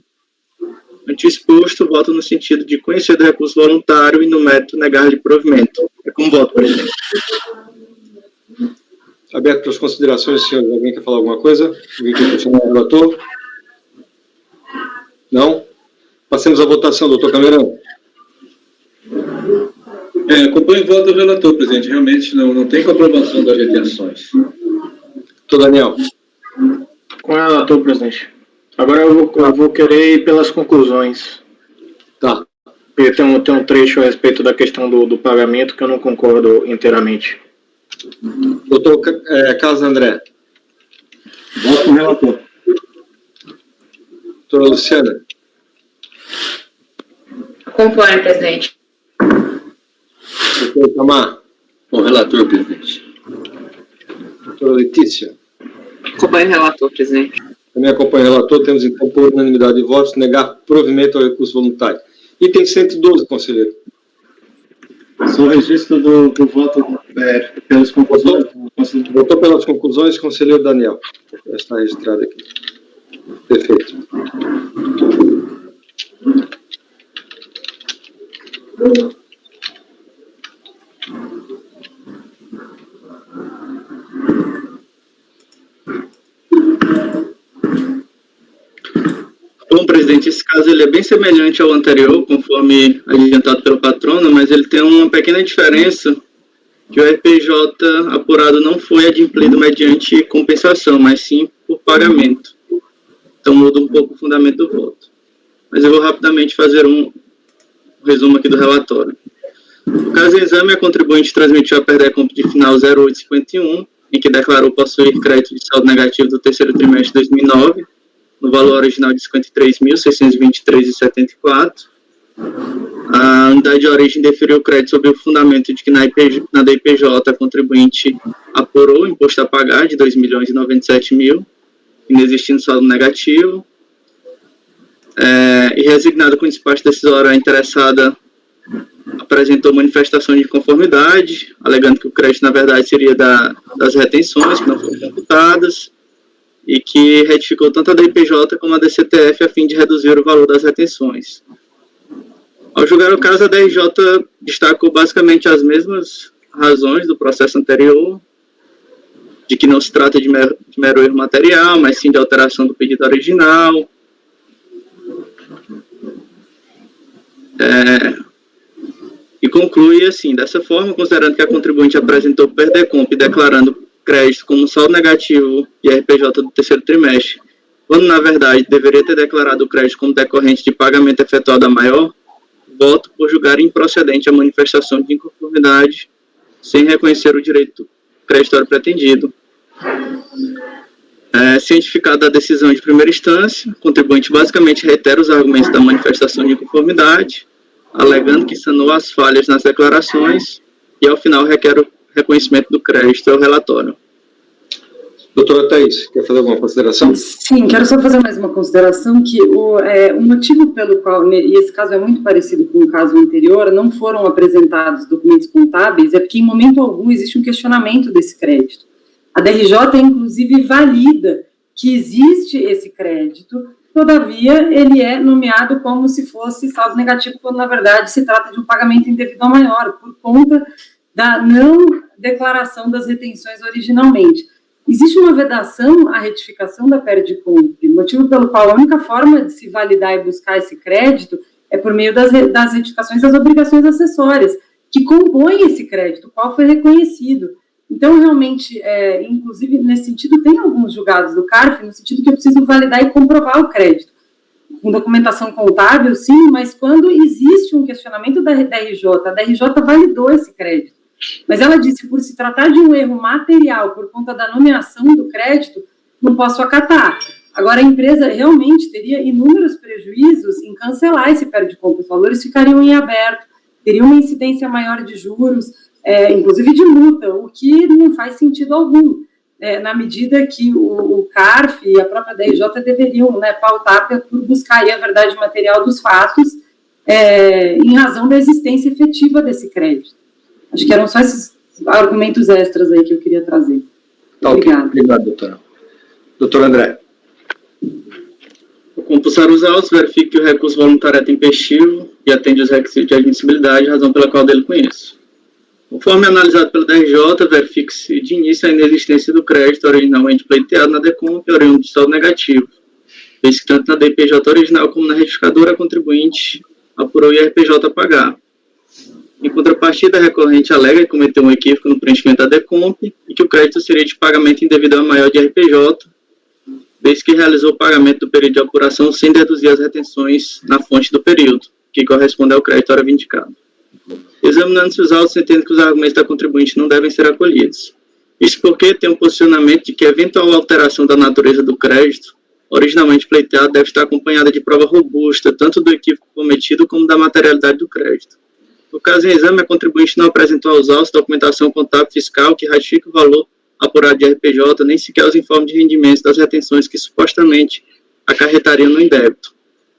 Ante o exposto, voto no sentido de conhecer do recurso voluntário e, no mérito, negar-lhe provimento. É como voto, presidente. Aberto para as considerações, senhores. Alguém quer falar alguma coisa? Alguém quer questionar o relator? Não? Passemos à votação, doutor Camerão. Acompanho o voto do relator, presidente. Realmente não tem comprovação das retenções. Doutor Daniel. Com o relator, presidente. Agora eu vou querer ir pelas conclusões. Tá. Porque tem um trecho a respeito da questão do pagamento que eu não concordo inteiramente. Doutor Carlos André. Voto com o relator. Doutora Luciana. Acompanho, presidente. Doutor Itamar. Com o relator, presidente. Doutora Letícia. Acompanho o relator, presidente. Também acompanho o relator. Temos, então, por unanimidade de votos, negar provimento ao recurso voluntário. Item 112, conselheiro. Sou registro do voto pelas conclusões. Votou pelas conclusões, conselheiro Daniel. Já está registrado aqui. Perfeito. Bom, presidente, esse caso ele é bem semelhante ao anterior, conforme adiantado pelo patrono, mas ele tem uma pequena diferença, que o RPJ apurado não foi adimplido mediante compensação, mas sim por pagamento. Então muda um pouco o fundamento do voto. Mas eu vou rapidamente fazer um resumo aqui do relatório. No caso em exame, a contribuinte transmitiu a PDECOMP de final 0851, em que declarou possuir crédito de saldo negativo do terceiro trimestre de 2009, no valor original de R$ 53.623,74. A unidade de origem deferiu o crédito sob o fundamento de que na DIPJ a contribuinte apurou o imposto a pagar de R$ 2.097.000, inexistindo saldo negativo. E resignado com o despacho decisório, a interessada apresentou manifestação de conformidade, alegando que o crédito, na verdade, seria das retenções que não foram computadas, e que retificou tanto a DIPJ como a DCTF a fim de reduzir o valor das retenções. Ao julgar o caso, a DRJ destacou basicamente as mesmas razões do processo anterior, de que não se trata de mero erro material, mas sim de alteração do pedido original. E conclui assim: dessa forma, considerando que a contribuinte apresentou PERDECOMP declarando crédito como saldo negativo de RPJ do terceiro trimestre, quando na verdade deveria ter declarado o crédito como decorrente de pagamento efetuado a maior, voto por julgar improcedente a manifestação de inconformidade sem reconhecer o direito creditório pretendido. Cientificada a decisão de primeira instância, o contribuinte basicamente reitera os argumentos da manifestação de inconformidade, alegando que sanou as falhas nas declarações e, ao final, requer o reconhecimento do crédito ao relatório. Doutora Thaís, quer fazer alguma consideração? Sim, quero só fazer mais uma consideração, que o motivo pelo qual, e esse caso é muito parecido com o caso anterior, não foram apresentados documentos contábeis, é porque em momento algum existe um questionamento desse crédito. A DRJ, inclusive, valida que existe esse crédito, todavia, ele é nomeado como se fosse saldo negativo, quando, na verdade, se trata de um pagamento indevido ao maior, por conta da não declaração das retenções originalmente. Existe uma vedação à retificação da PERDECOMP, motivo pelo qual a única forma de se validar e buscar esse crédito é por meio das retificações das obrigações acessórias, que compõem esse crédito, o qual foi reconhecido. Então, realmente, inclusive, nesse sentido, tem alguns julgados do CARF, no sentido que eu preciso validar e comprovar o crédito. Com documentação contábil, sim, mas quando existe um questionamento da DRJ, a DRJ validou esse crédito. Mas ela disse, por se tratar de um erro material, por conta da nomeação do crédito, não posso acatar. Agora, a empresa realmente teria inúmeros prejuízos em cancelar esse PERDECOMP. Os valores ficariam em aberto, teria uma incidência maior de juros, inclusive de multa, o que não faz sentido algum, na medida que o CARF e a própria DRJ deveriam pautar por buscar aí a verdade material dos fatos, em razão da existência efetiva desse crédito. Acho que eram só esses argumentos extras aí que eu queria trazer. Obrigada. Obrigado, doutora. Doutor André. O compulsar os autos verifica que o recurso voluntário é tempestivo e atende os requisitos de admissibilidade, razão pela qual dele conheço. Conforme analisado pela DRJ, verifica-se de início a inexistência do crédito originalmente pleiteado na DECOMP, oriundo de saldo negativo, visto que tanto na DPJ original como na retificadora, a contribuinte apurou o IRPJ a pagar. Em contrapartida, a recorrente alega que cometeu um equívoco no preenchimento da DECOMP e que o crédito seria de pagamento indevido ao maior de RPJ, vez que realizou o pagamento do período de apuração sem deduzir as retenções na fonte do período, que corresponde ao crédito ora vindicado. Examinando-se os autos, entendo que os argumentos da contribuinte não devem ser acolhidos. Isso porque tem um posicionamento de que a eventual alteração da natureza do crédito, originalmente pleiteado, deve estar acompanhada de prova robusta, tanto do equívoco cometido como da materialidade do crédito. No caso em exame, a contribuinte não apresentou aos autos documentação contábil fiscal que ratifique o valor apurado de RPJ, nem sequer os informes de rendimentos das retenções que supostamente acarretariam no indébito.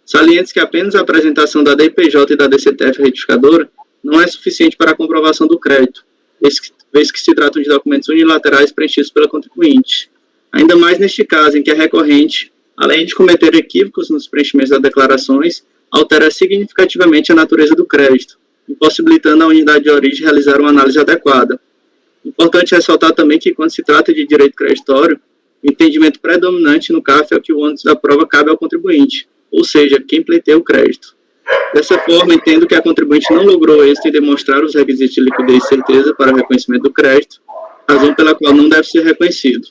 Salientes que apenas a apresentação da DPJ e da DCTF retificadora não é suficiente para a comprovação do crédito, vez que se tratam de documentos unilaterais preenchidos pela contribuinte. Ainda mais neste caso em que a recorrente, além de cometer equívocos nos preenchimentos das declarações, altera significativamente a natureza do crédito, impossibilitando a unidade de origem realizar uma análise adequada. Importante ressaltar também que, quando se trata de direito creditório, o entendimento predominante no CARF é que o ônus da prova cabe ao contribuinte, ou seja, quem pleiteia o crédito. Dessa forma, entendo que a contribuinte não logrou êxito em demonstrar os requisitos de liquidez e certeza para o reconhecimento do crédito, razão pela qual não deve ser reconhecido.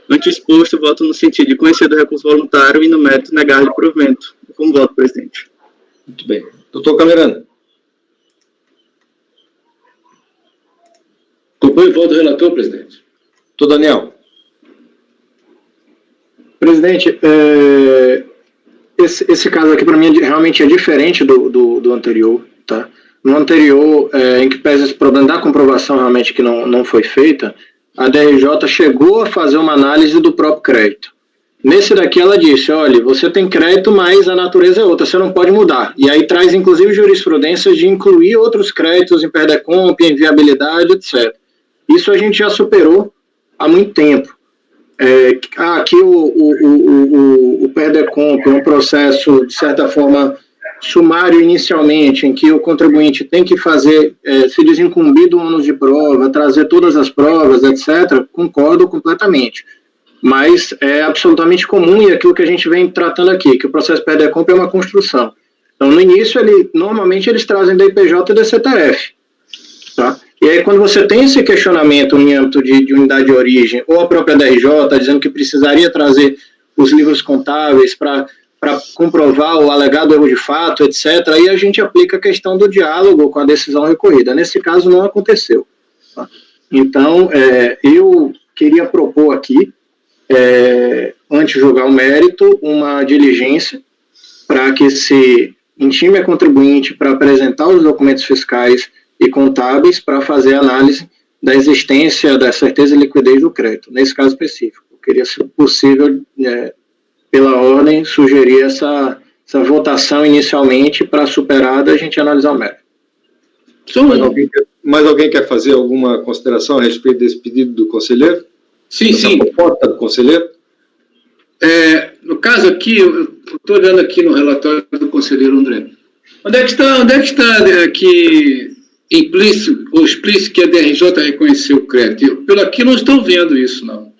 Ante exposto, voto no sentido de conhecer do recurso voluntário e, no mérito, negar-lhe provimento. Como voto, presidente. Muito bem. Doutor Camerano. Acompanho o voto do relator, presidente. Doutor Daniel. Presidente, esse caso aqui para mim realmente é diferente do anterior, tá? No anterior, em que pesa esse problema da comprovação realmente que não foi feita, a DRJ chegou a fazer uma análise do próprio crédito. Nesse daqui ela disse, olha, você tem crédito, mas a natureza é outra, você não pode mudar. E aí traz inclusive jurisprudência de incluir outros créditos em PERDECOMP, em viabilidade, etc. Isso a gente já superou há muito tempo. Aqui o PERDECOMP é um processo, de certa forma, sumário inicialmente, em que o contribuinte tem que fazer, se desincumbir do ônus de prova, trazer todas as provas, etc., concordo completamente. Mas é absolutamente comum, e aquilo que a gente vem tratando aqui, que o processo PERDECOMP é uma construção. Então, no início, normalmente eles trazem da IPJ e da CTF. Tá? E aí, quando você tem esse questionamento em âmbito de unidade de origem, ou a própria DRJ dizendo que precisaria trazer os livros contábeis para comprovar o alegado erro de fato, etc., aí a gente aplica a questão do diálogo com a decisão recorrida. Nesse caso, não aconteceu. Tá? Então, eu queria propor aqui, antes de julgar o mérito, uma diligência para que se intime a contribuinte para apresentar os documentos fiscais e contábeis para fazer a análise da existência da certeza e liquidez do crédito, nesse caso específico. Eu queria, se possível, pela ordem, sugerir essa votação inicialmente para superada a gente analisar o mérito. Mais alguém quer fazer alguma consideração a respeito desse pedido do conselheiro? Sim, sim. Proposta do conselheiro? No caso aqui, eu estou olhando aqui no relatório do conselheiro André. Onde é que está aqui implícito ou explícito que a DRJ reconheceu o crédito? Pelo aqui não estou vendo isso, não.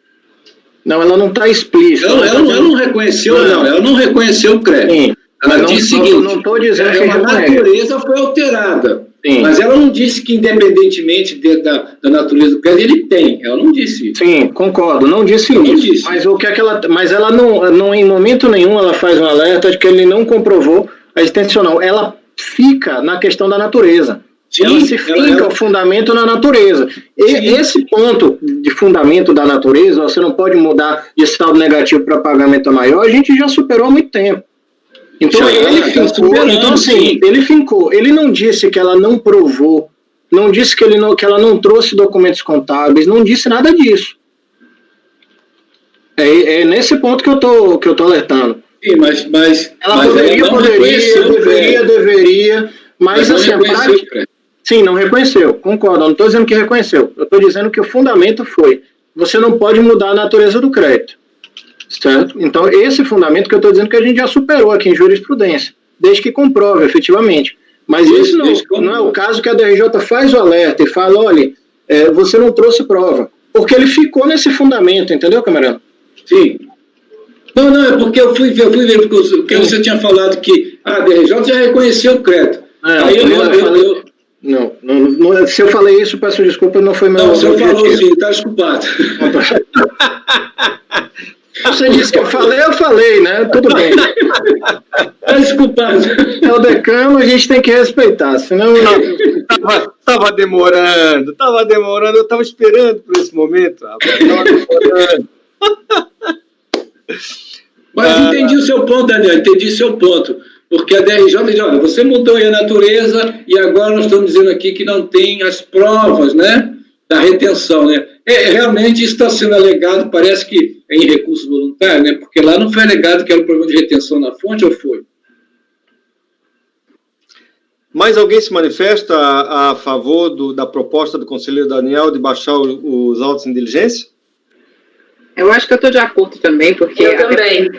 Não, ela não está explícita. Ela não reconheceu, ela não reconheceu o crédito. Sim. Ela disse o seguinte, não estou dizendo que a natureza foi alterada. Sim. Mas ela não disse que, independentemente da natureza do crédito, ele tem. Ela não disse isso. Sim, concordo, não disse isso. Não disse. Mas ela não, em momento nenhum, ela faz um alerta de que ele não comprovou a extensional. Ela fica na questão da natureza. Sim, ela se finca o fundamento na natureza. Esse ponto de fundamento da natureza, você não pode mudar de saldo negativo para pagamento maior, a gente já superou há muito tempo. Então, ele fincou. Ele não disse que ela não provou, não disse que ela não trouxe documentos contábeis, não disse nada disso. É nesse ponto que eu tô alertando. Sim, mas ela deveria, mas assim, a prática... Sim, não reconheceu, concordo, eu não estou dizendo que reconheceu, eu estou dizendo que o fundamento foi, você não pode mudar a natureza do crédito, certo? Então, esse fundamento que eu estou dizendo que a gente já superou aqui em jurisprudência, desde que comprove, efetivamente. Mas isso não é o caso que a DRJ faz o alerta e fala, olha, você não trouxe prova, porque ele ficou nesse fundamento, entendeu, Camarão? Sim. Não, é porque eu fui ver, porque você tinha falado que a DRJ já reconheceu o crédito. Aí Não, se eu falei isso, peço desculpa, não foi meu objetivo. Não, você falou sim, está desculpado. Você disse que eu falei, né? Tudo bem. Está desculpado. É o decano, a gente tem que respeitar, senão... Tava demorando, eu estava esperando por esse momento, rapaz, tava demorando. Mas entendi o seu ponto, Daniel, porque a DRJ diz, olha, você mudou aí a natureza e agora nós estamos dizendo aqui que não tem as provas, né, da retenção, né? Realmente isso está sendo alegado, parece que é em recurso voluntário, né, porque lá não foi alegado que era um problema de retenção na fonte, ou foi? Mais alguém se manifesta a favor da proposta do conselheiro Daniel de baixar os autos em diligência? Eu acho que eu estou de acordo também, porque eu também.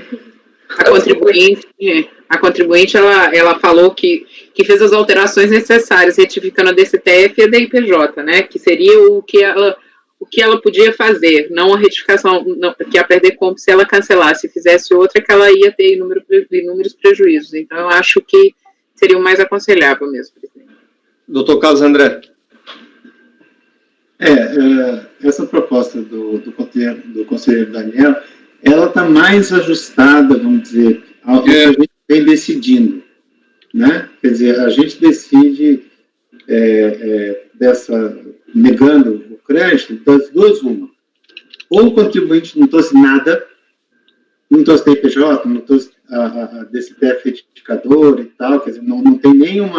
A contribuinte ela falou que fez as alterações necessárias, retificando a DCTF e a DIPJ, né, que seria o que ela podia fazer, não a retificação, que ia perder compra se ela cancelasse, se fizesse outra, que ela ia ter inúmeros prejuízos. Então, eu acho que seria o mais aconselhável mesmo, presidente. Doutor Carlos André. Essa proposta do conselheiro Daniel, ela está mais ajustada, vamos dizer, ao que a gente vem decidindo, né? Quer dizer, a gente decide negando o crédito das duas, uma. Ou o contribuinte não trouxe nada, não trouxe DPJ, não trouxe a DCTF retificador e tal, quer dizer, não tem nenhum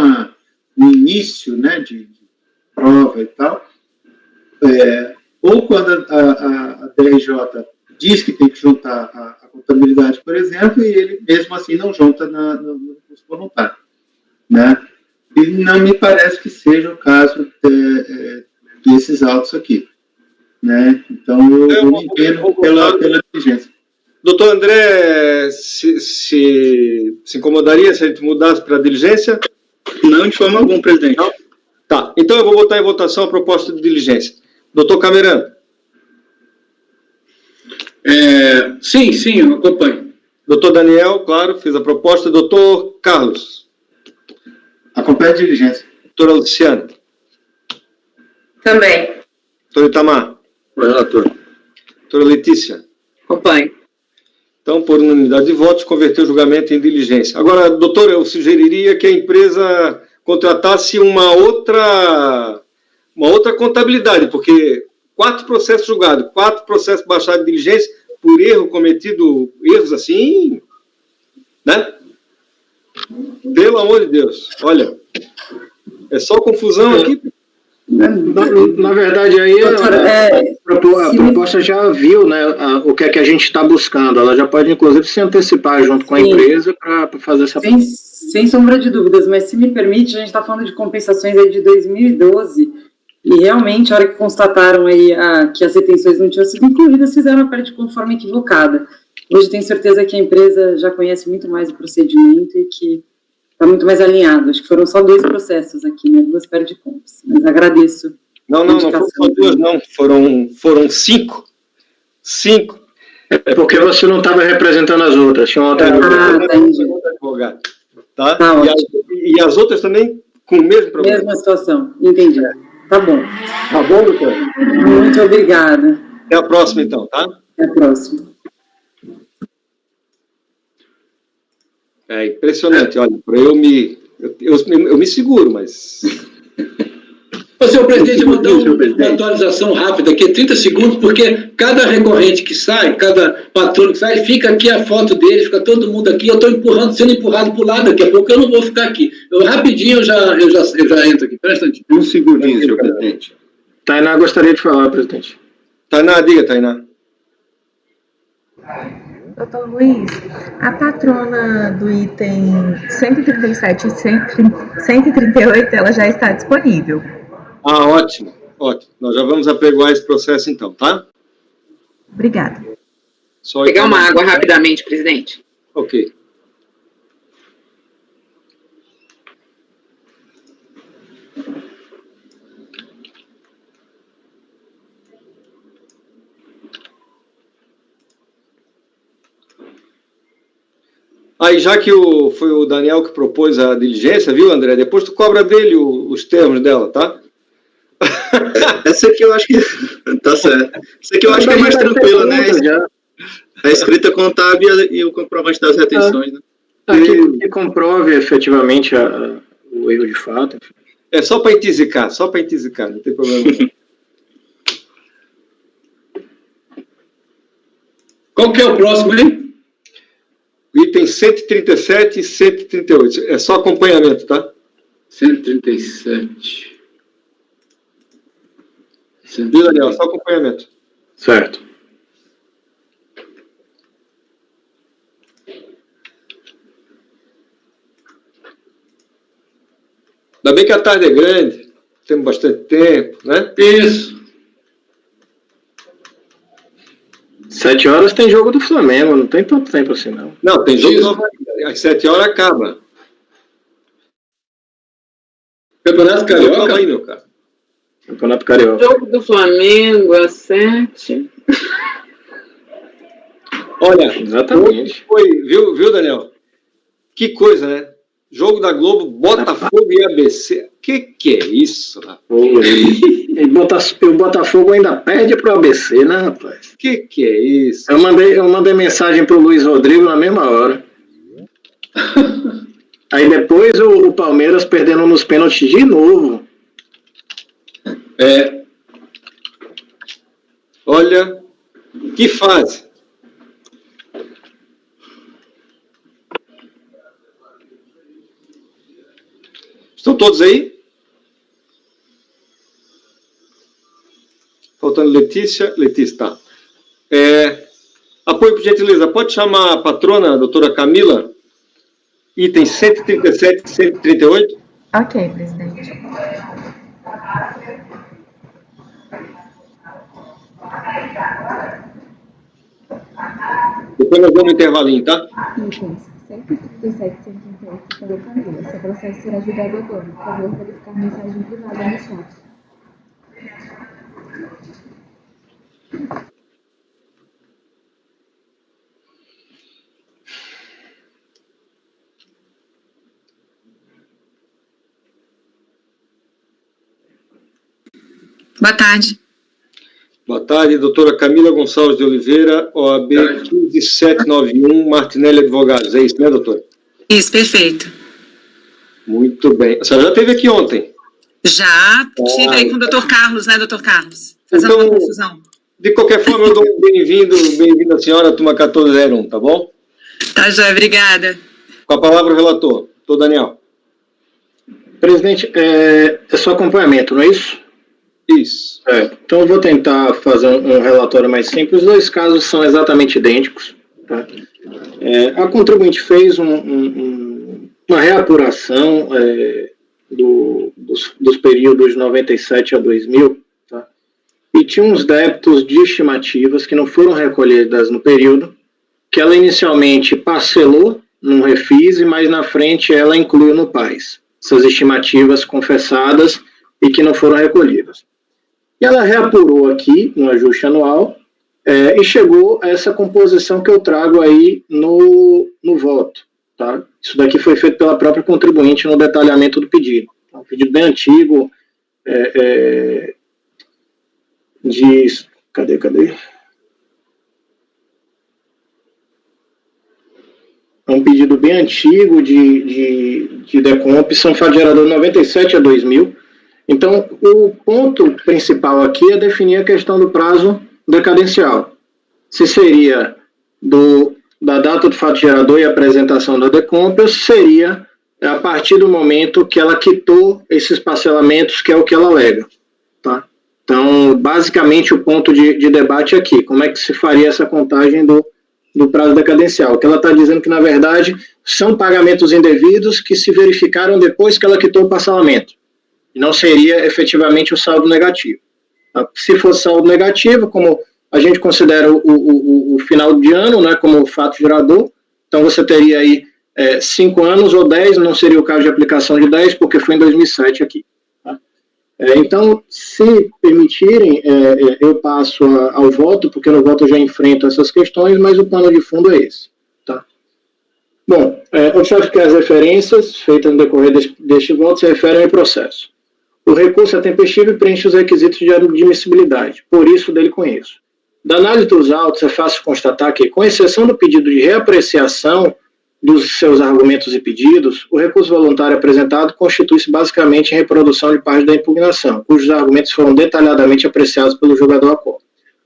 início, né, de prova e tal. Ou quando a DRJ diz que tem que juntar a contabilidade, por exemplo, e ele mesmo assim não junta no recurso voluntário, né? E não me parece que seja o caso desses autos aqui, né? Então eu me entendo pela diligência. Doutor André, se incomodaria se a gente mudasse para a diligência? Não, de forma alguma, presidente. Não? Tá, então eu vou botar em votação a proposta de diligência. Doutor Camerano. Sim, eu acompanho. Doutor Daniel, claro, fez a proposta. Doutor Carlos. Acompanha a diligência. Doutora Luciana. Também. Doutor Itamar. Relator. Doutora Letícia. Acompanho. Então, por unanimidade de votos, converteu o julgamento em diligência. Agora, doutor, eu sugeriria que a empresa contratasse uma outra contabilidade, porque 4 processos julgados, 4 processos baixados de diligência por erro cometido, erros assim, né? Pelo amor de Deus, olha, é só confusão aqui. Na verdade, aí a proposta já viu, né, o que é que a gente está buscando. Ela já pode, inclusive, se antecipar junto com a empresa para fazer essa... Sem sombra de dúvidas, mas se me permite, a gente está falando de compensações aí de 2012, e realmente, a hora que constataram aí que as retenções não tinham sido incluídas, fizeram a perda de conforme equivocada. Hoje tenho certeza que a empresa já conhece muito mais o procedimento e que está muito mais alinhado. Acho que foram só 2 processos aqui, né? 2 perdas de contas. Mas agradeço. Não foram só 2, não. Foram 5. 5. É porque você não estava representando as outras. Tinha outra advogado. Tá? E as outras também com o mesmo problema. Mesma situação. Entendi. Tá bom. Tá bom, doutor? Muito obrigada. Até a próxima, então, tá? Até a próxima. É impressionante, olha, eu me seguro, mas... Ô, senhor presidente, eu vou dar uma atualização rápida aqui, 30 segundos, porque cada recorrente que sai, cada patrono que sai, fica aqui a foto dele, fica todo mundo aqui, eu estou sendo empurrado para o lado, daqui a pouco eu não vou ficar aqui. Rapidinho eu já entro aqui, presta atenção. Um segundinho, senhor presidente. Tainá gostaria de falar, presidente. Tainá, diga, Tainá. Doutor Luiz, a patrona do item 137 e 138, ela já está disponível. Ah, ótimo, ótimo. Nós já vamos apregoar esse processo então, tá? Obrigada. Só pegar uma água rapidamente, presidente. Ok. Aí, já que foi o Daniel que propôs a diligência, viu, André? Depois tu cobra dele os termos dela, tá? Essa aqui eu acho que... Tá certo. Essa aqui eu acho que é mais tranquila, né? A escrita contábil e o comprovante das retenções, né? Que comprove efetivamente o erro de fato. É só para intisicar, não tem problema não. Qual que é o próximo, hein? Item 137 e 138. É só acompanhamento, tá? 137. Viu, Daniel? Só acompanhamento. Certo. Ainda bem que a tarde é grande, temos bastante tempo, né? Isso. 7 horas tem jogo do Flamengo, não tem tanto tempo assim, não. Não, tem jogo do Havaí. Às 7 horas acaba. Campeonato Carioca? Aí, meu cara. Campeonato Carioca. Jogo do Flamengo às 7. Olha, exatamente. Viu, Daniel? Que coisa, né? Jogo da Globo, Botafogo e ABC. Que é isso, rapaz? E o Botafogo ainda perde pro ABC, né, rapaz? Que é isso? Eu mandei mensagem pro Luiz Rodrigo na mesma hora. Aí depois o Palmeiras perdendo nos pênaltis de novo. Olha, que fase. Estão todos aí? Faltando Letícia. Letícia, tá. Apoio, por gentileza. Pode chamar a patrona, a doutora Camila? Item 137 e 138. Ok, presidente. Depois nós vamos no intervalinho, tá? Itens 137 e 138 pelo Camila. Seu processo será julgado agora. Por favor, verificar mensagem privada no chat. Boa tarde. Boa tarde, doutora Camila Gonçalves de Oliveira, OAB 15791, Martinelli Advogados. É isso, né, doutora? Isso, perfeito. Muito bem. A senhora já esteve aqui ontem? Já estive aí com o doutor Carlos, né, doutor Carlos? Fazendo então, uma confusão. De qualquer forma, eu dou um bem-vindo à senhora, turma 1401, tá bom? Tá, joia, obrigada. Com a palavra o relator, doutor Daniel. Presidente, é só acompanhamento, não é isso? Isso. Então eu vou tentar fazer um relatório mais simples. Os dois casos são exatamente idênticos. Tá? A contribuinte fez uma reapuração dos períodos de 97 a 2000, tá? E tinha uns débitos de estimativas que não foram recolhidas no período, que ela inicialmente parcelou num refis, mas na frente ela incluiu no PAS. Essas estimativas confessadas e que não foram recolhidas. E ela reapurou aqui no ajuste anual e chegou a essa composição que eu trago aí no voto. Tá? Isso daqui foi feito pela própria contribuinte no detalhamento do pedido. É um pedido bem antigo, Cadê? É um pedido bem antigo de Decomp, são fato gerador 97 a 2000. Então, o ponto principal aqui é definir a questão do prazo decadencial. Se seria da data do fato gerador e apresentação da Decomp, ou seria a partir do momento que ela quitou esses parcelamentos, que é o que ela alega. Tá? Então, basicamente, o ponto de debate aqui, como é que se faria essa contagem do prazo decadencial? O que ela está dizendo que, na verdade, são pagamentos indevidos que se verificaram depois que ela quitou o parcelamento. E não seria efetivamente o saldo negativo. Se fosse saldo negativo, como a gente considera o final de ano, né, como fato gerador, então você teria aí 5 anos ou 10, não seria o caso de aplicação de 10, porque foi em 2007 aqui. Tá? Então, se permitirem, eu passo ao voto, porque no voto eu já enfrento essas questões, mas o pano de fundo é esse. Tá? Bom, observe que as referências feitas no decorrer deste voto se referem ao processo. O recurso é tempestivo e preenche os requisitos de admissibilidade, por isso dele conheço. Da análise dos autos, é fácil constatar que, com exceção do pedido de reapreciação dos seus argumentos e pedidos, o recurso voluntário apresentado constitui-se basicamente em reprodução de parte da impugnação, cujos argumentos foram detalhadamente apreciados pelo julgador acol.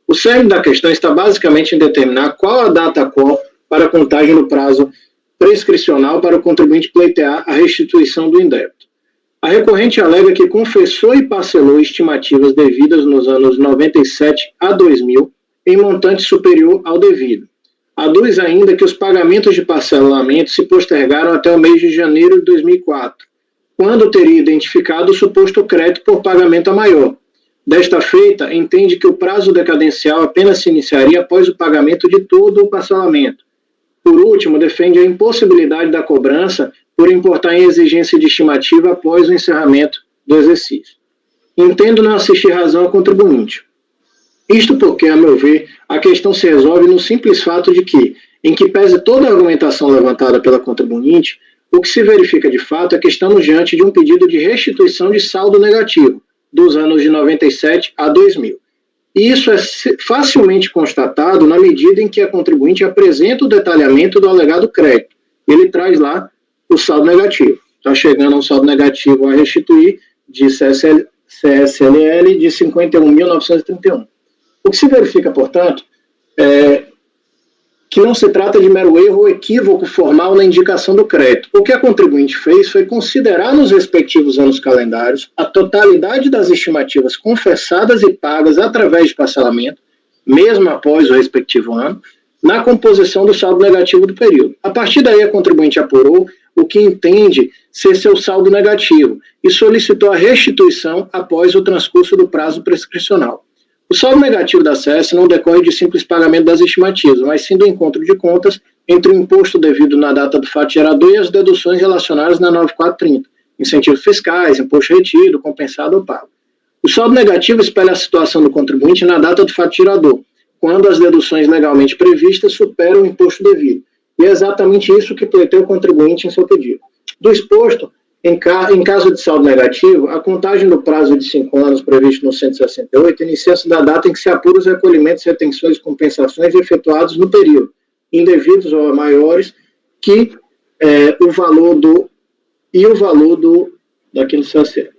O cerne da questão está basicamente em determinar qual a data qual para a contagem do prazo prescricional para o contribuinte pleitear a restituição do indébito. A recorrente alega que confessou e parcelou estimativas devidas nos anos 97 a 2000 em montante superior ao devido. Aduz ainda que os pagamentos de parcelamento se postergaram até o mês de janeiro de 2004, quando teria identificado o suposto crédito por pagamento a maior. Desta feita, entende que o prazo decadencial apenas se iniciaria após o pagamento de todo o parcelamento. Por último, defende a impossibilidade da cobrança por importar em exigência de estimativa após o encerramento do exercício. Entendo não assistir razão ao contribuinte. Isto porque, a meu ver, a questão se resolve no simples fato de que, em que pese toda a argumentação levantada pela contribuinte, o que se verifica de fato é que estamos diante de um pedido de restituição de saldo negativo dos anos de 97 a 2000. E isso é facilmente constatado na medida em que a contribuinte apresenta o detalhamento do alegado crédito. Ele traz lá o saldo negativo. Está chegando a um saldo negativo a restituir de CSLL de 51.931. O que se verifica, portanto, é que não se trata de mero erro ou equívoco formal na indicação do crédito. O que a contribuinte fez foi considerar nos respectivos anos calendários a totalidade das estimativas confessadas e pagas através de parcelamento, mesmo após o respectivo ano, na composição do saldo negativo do período. A partir daí, a contribuinte apurou o que entende ser seu saldo negativo e solicitou a restituição após o transcurso do prazo prescricional. O saldo negativo da CS não decorre de simples pagamento das estimativas, mas sim do encontro de contas entre o imposto devido na data do fato gerador e as deduções relacionadas na 9430, incentivos fiscais, imposto retido, compensado ou pago. O saldo negativo espelha a situação do contribuinte na data do fato gerador, quando as deduções legalmente previstas superam o imposto devido. E é exatamente isso que pleiteia o contribuinte em seu pedido. Do exposto, Em caso de saldo negativo, a contagem do prazo de 5 anos previsto no 168 inicia-se da data em que se apura os recolhimentos, retenções e compensações efetuados no período, indevidos ou maiores que o valor daquele CSL.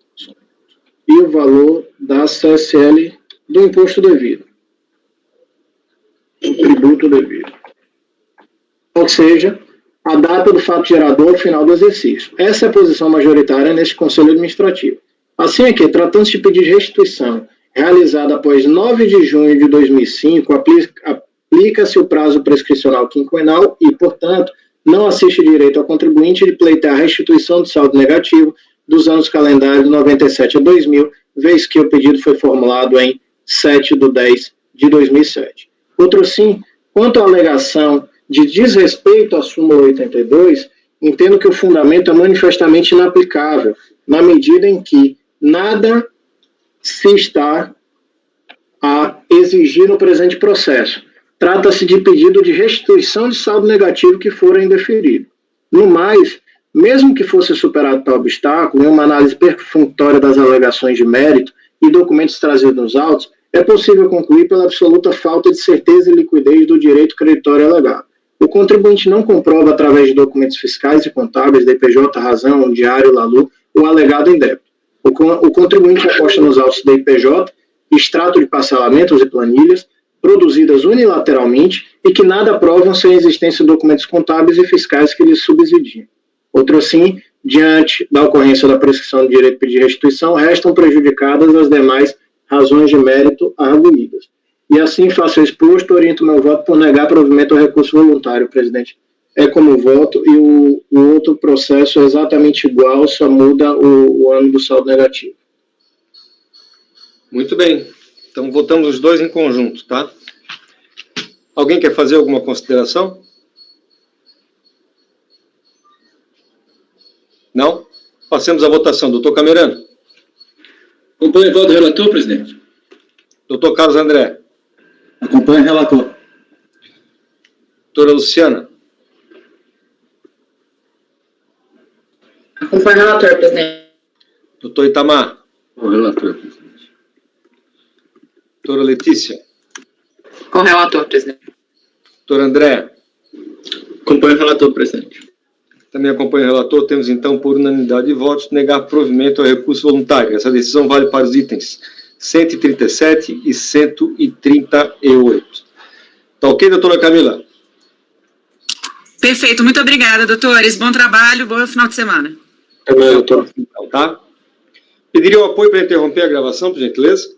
E o valor da CSL do imposto devido. O tributo devido. Ou seja, a data do fato gerador final do exercício. Essa é a posição majoritária neste Conselho Administrativo. Assim é que, tratando-se de pedido de restituição realizado após 9 de junho de 2005, aplica-se o prazo prescricional quinquenal e, portanto, não assiste direito ao contribuinte de pleitear a restituição de saldo negativo dos anos calendários de 97 a 2000, vez que o pedido foi formulado em 7/10/2007. Outro sim, quanto à alegação de desrespeito à súmula 82, entendo que o fundamento é manifestamente inaplicável, na medida em que nada se está a exigir no presente processo. Trata-se de pedido de restituição de saldo negativo que fora indeferido. No mais, mesmo que fosse superado tal obstáculo, em uma análise perfunctória das alegações de mérito e documentos trazidos nos autos, é possível concluir pela absoluta falta de certeza e liquidez do direito creditório alegado. O contribuinte não comprova através de documentos fiscais e contábeis, DPJ, razão, diário, LALU, o alegado em débito. O contribuinte aposta nos autos da IPJ, extrato de parcelamentos e planilhas, produzidas unilateralmente e que nada provam sem a existência de documentos contábeis e fiscais que lhes subsidiam. Outro assim, diante da ocorrência da prescrição do direito de pedir restituição, restam prejudicadas as demais razões de mérito arguídas. E assim faço o exposto, oriento meu voto por negar provimento ao recurso voluntário, presidente. É como voto, e o outro processo é exatamente igual, só muda o ano do saldo negativo. Muito bem. Então, votamos os dois em conjunto, tá? Alguém quer fazer alguma consideração? Não? Passemos à votação. Doutor Camerano. Acompanho o voto do relator, presidente. Doutor Carlos André. Acompanho o relator. Doutora Luciana. Acompanho o relator, presidente. Doutor Itamar. O relator, presidente. Doutora Letícia. Com o relator, presidente. Doutor André. Acompanho o relator, presidente. Também acompanho o relator. Temos, então, por unanimidade de votos, negar provimento ao recurso voluntário. Essa decisão vale para os itens 137 e 138. Tá ok, doutora Camila? Perfeito, muito obrigada, doutores. Bom trabalho, bom final de semana. Também, doutor. Tá? Pediria o apoio para interromper a gravação, por gentileza?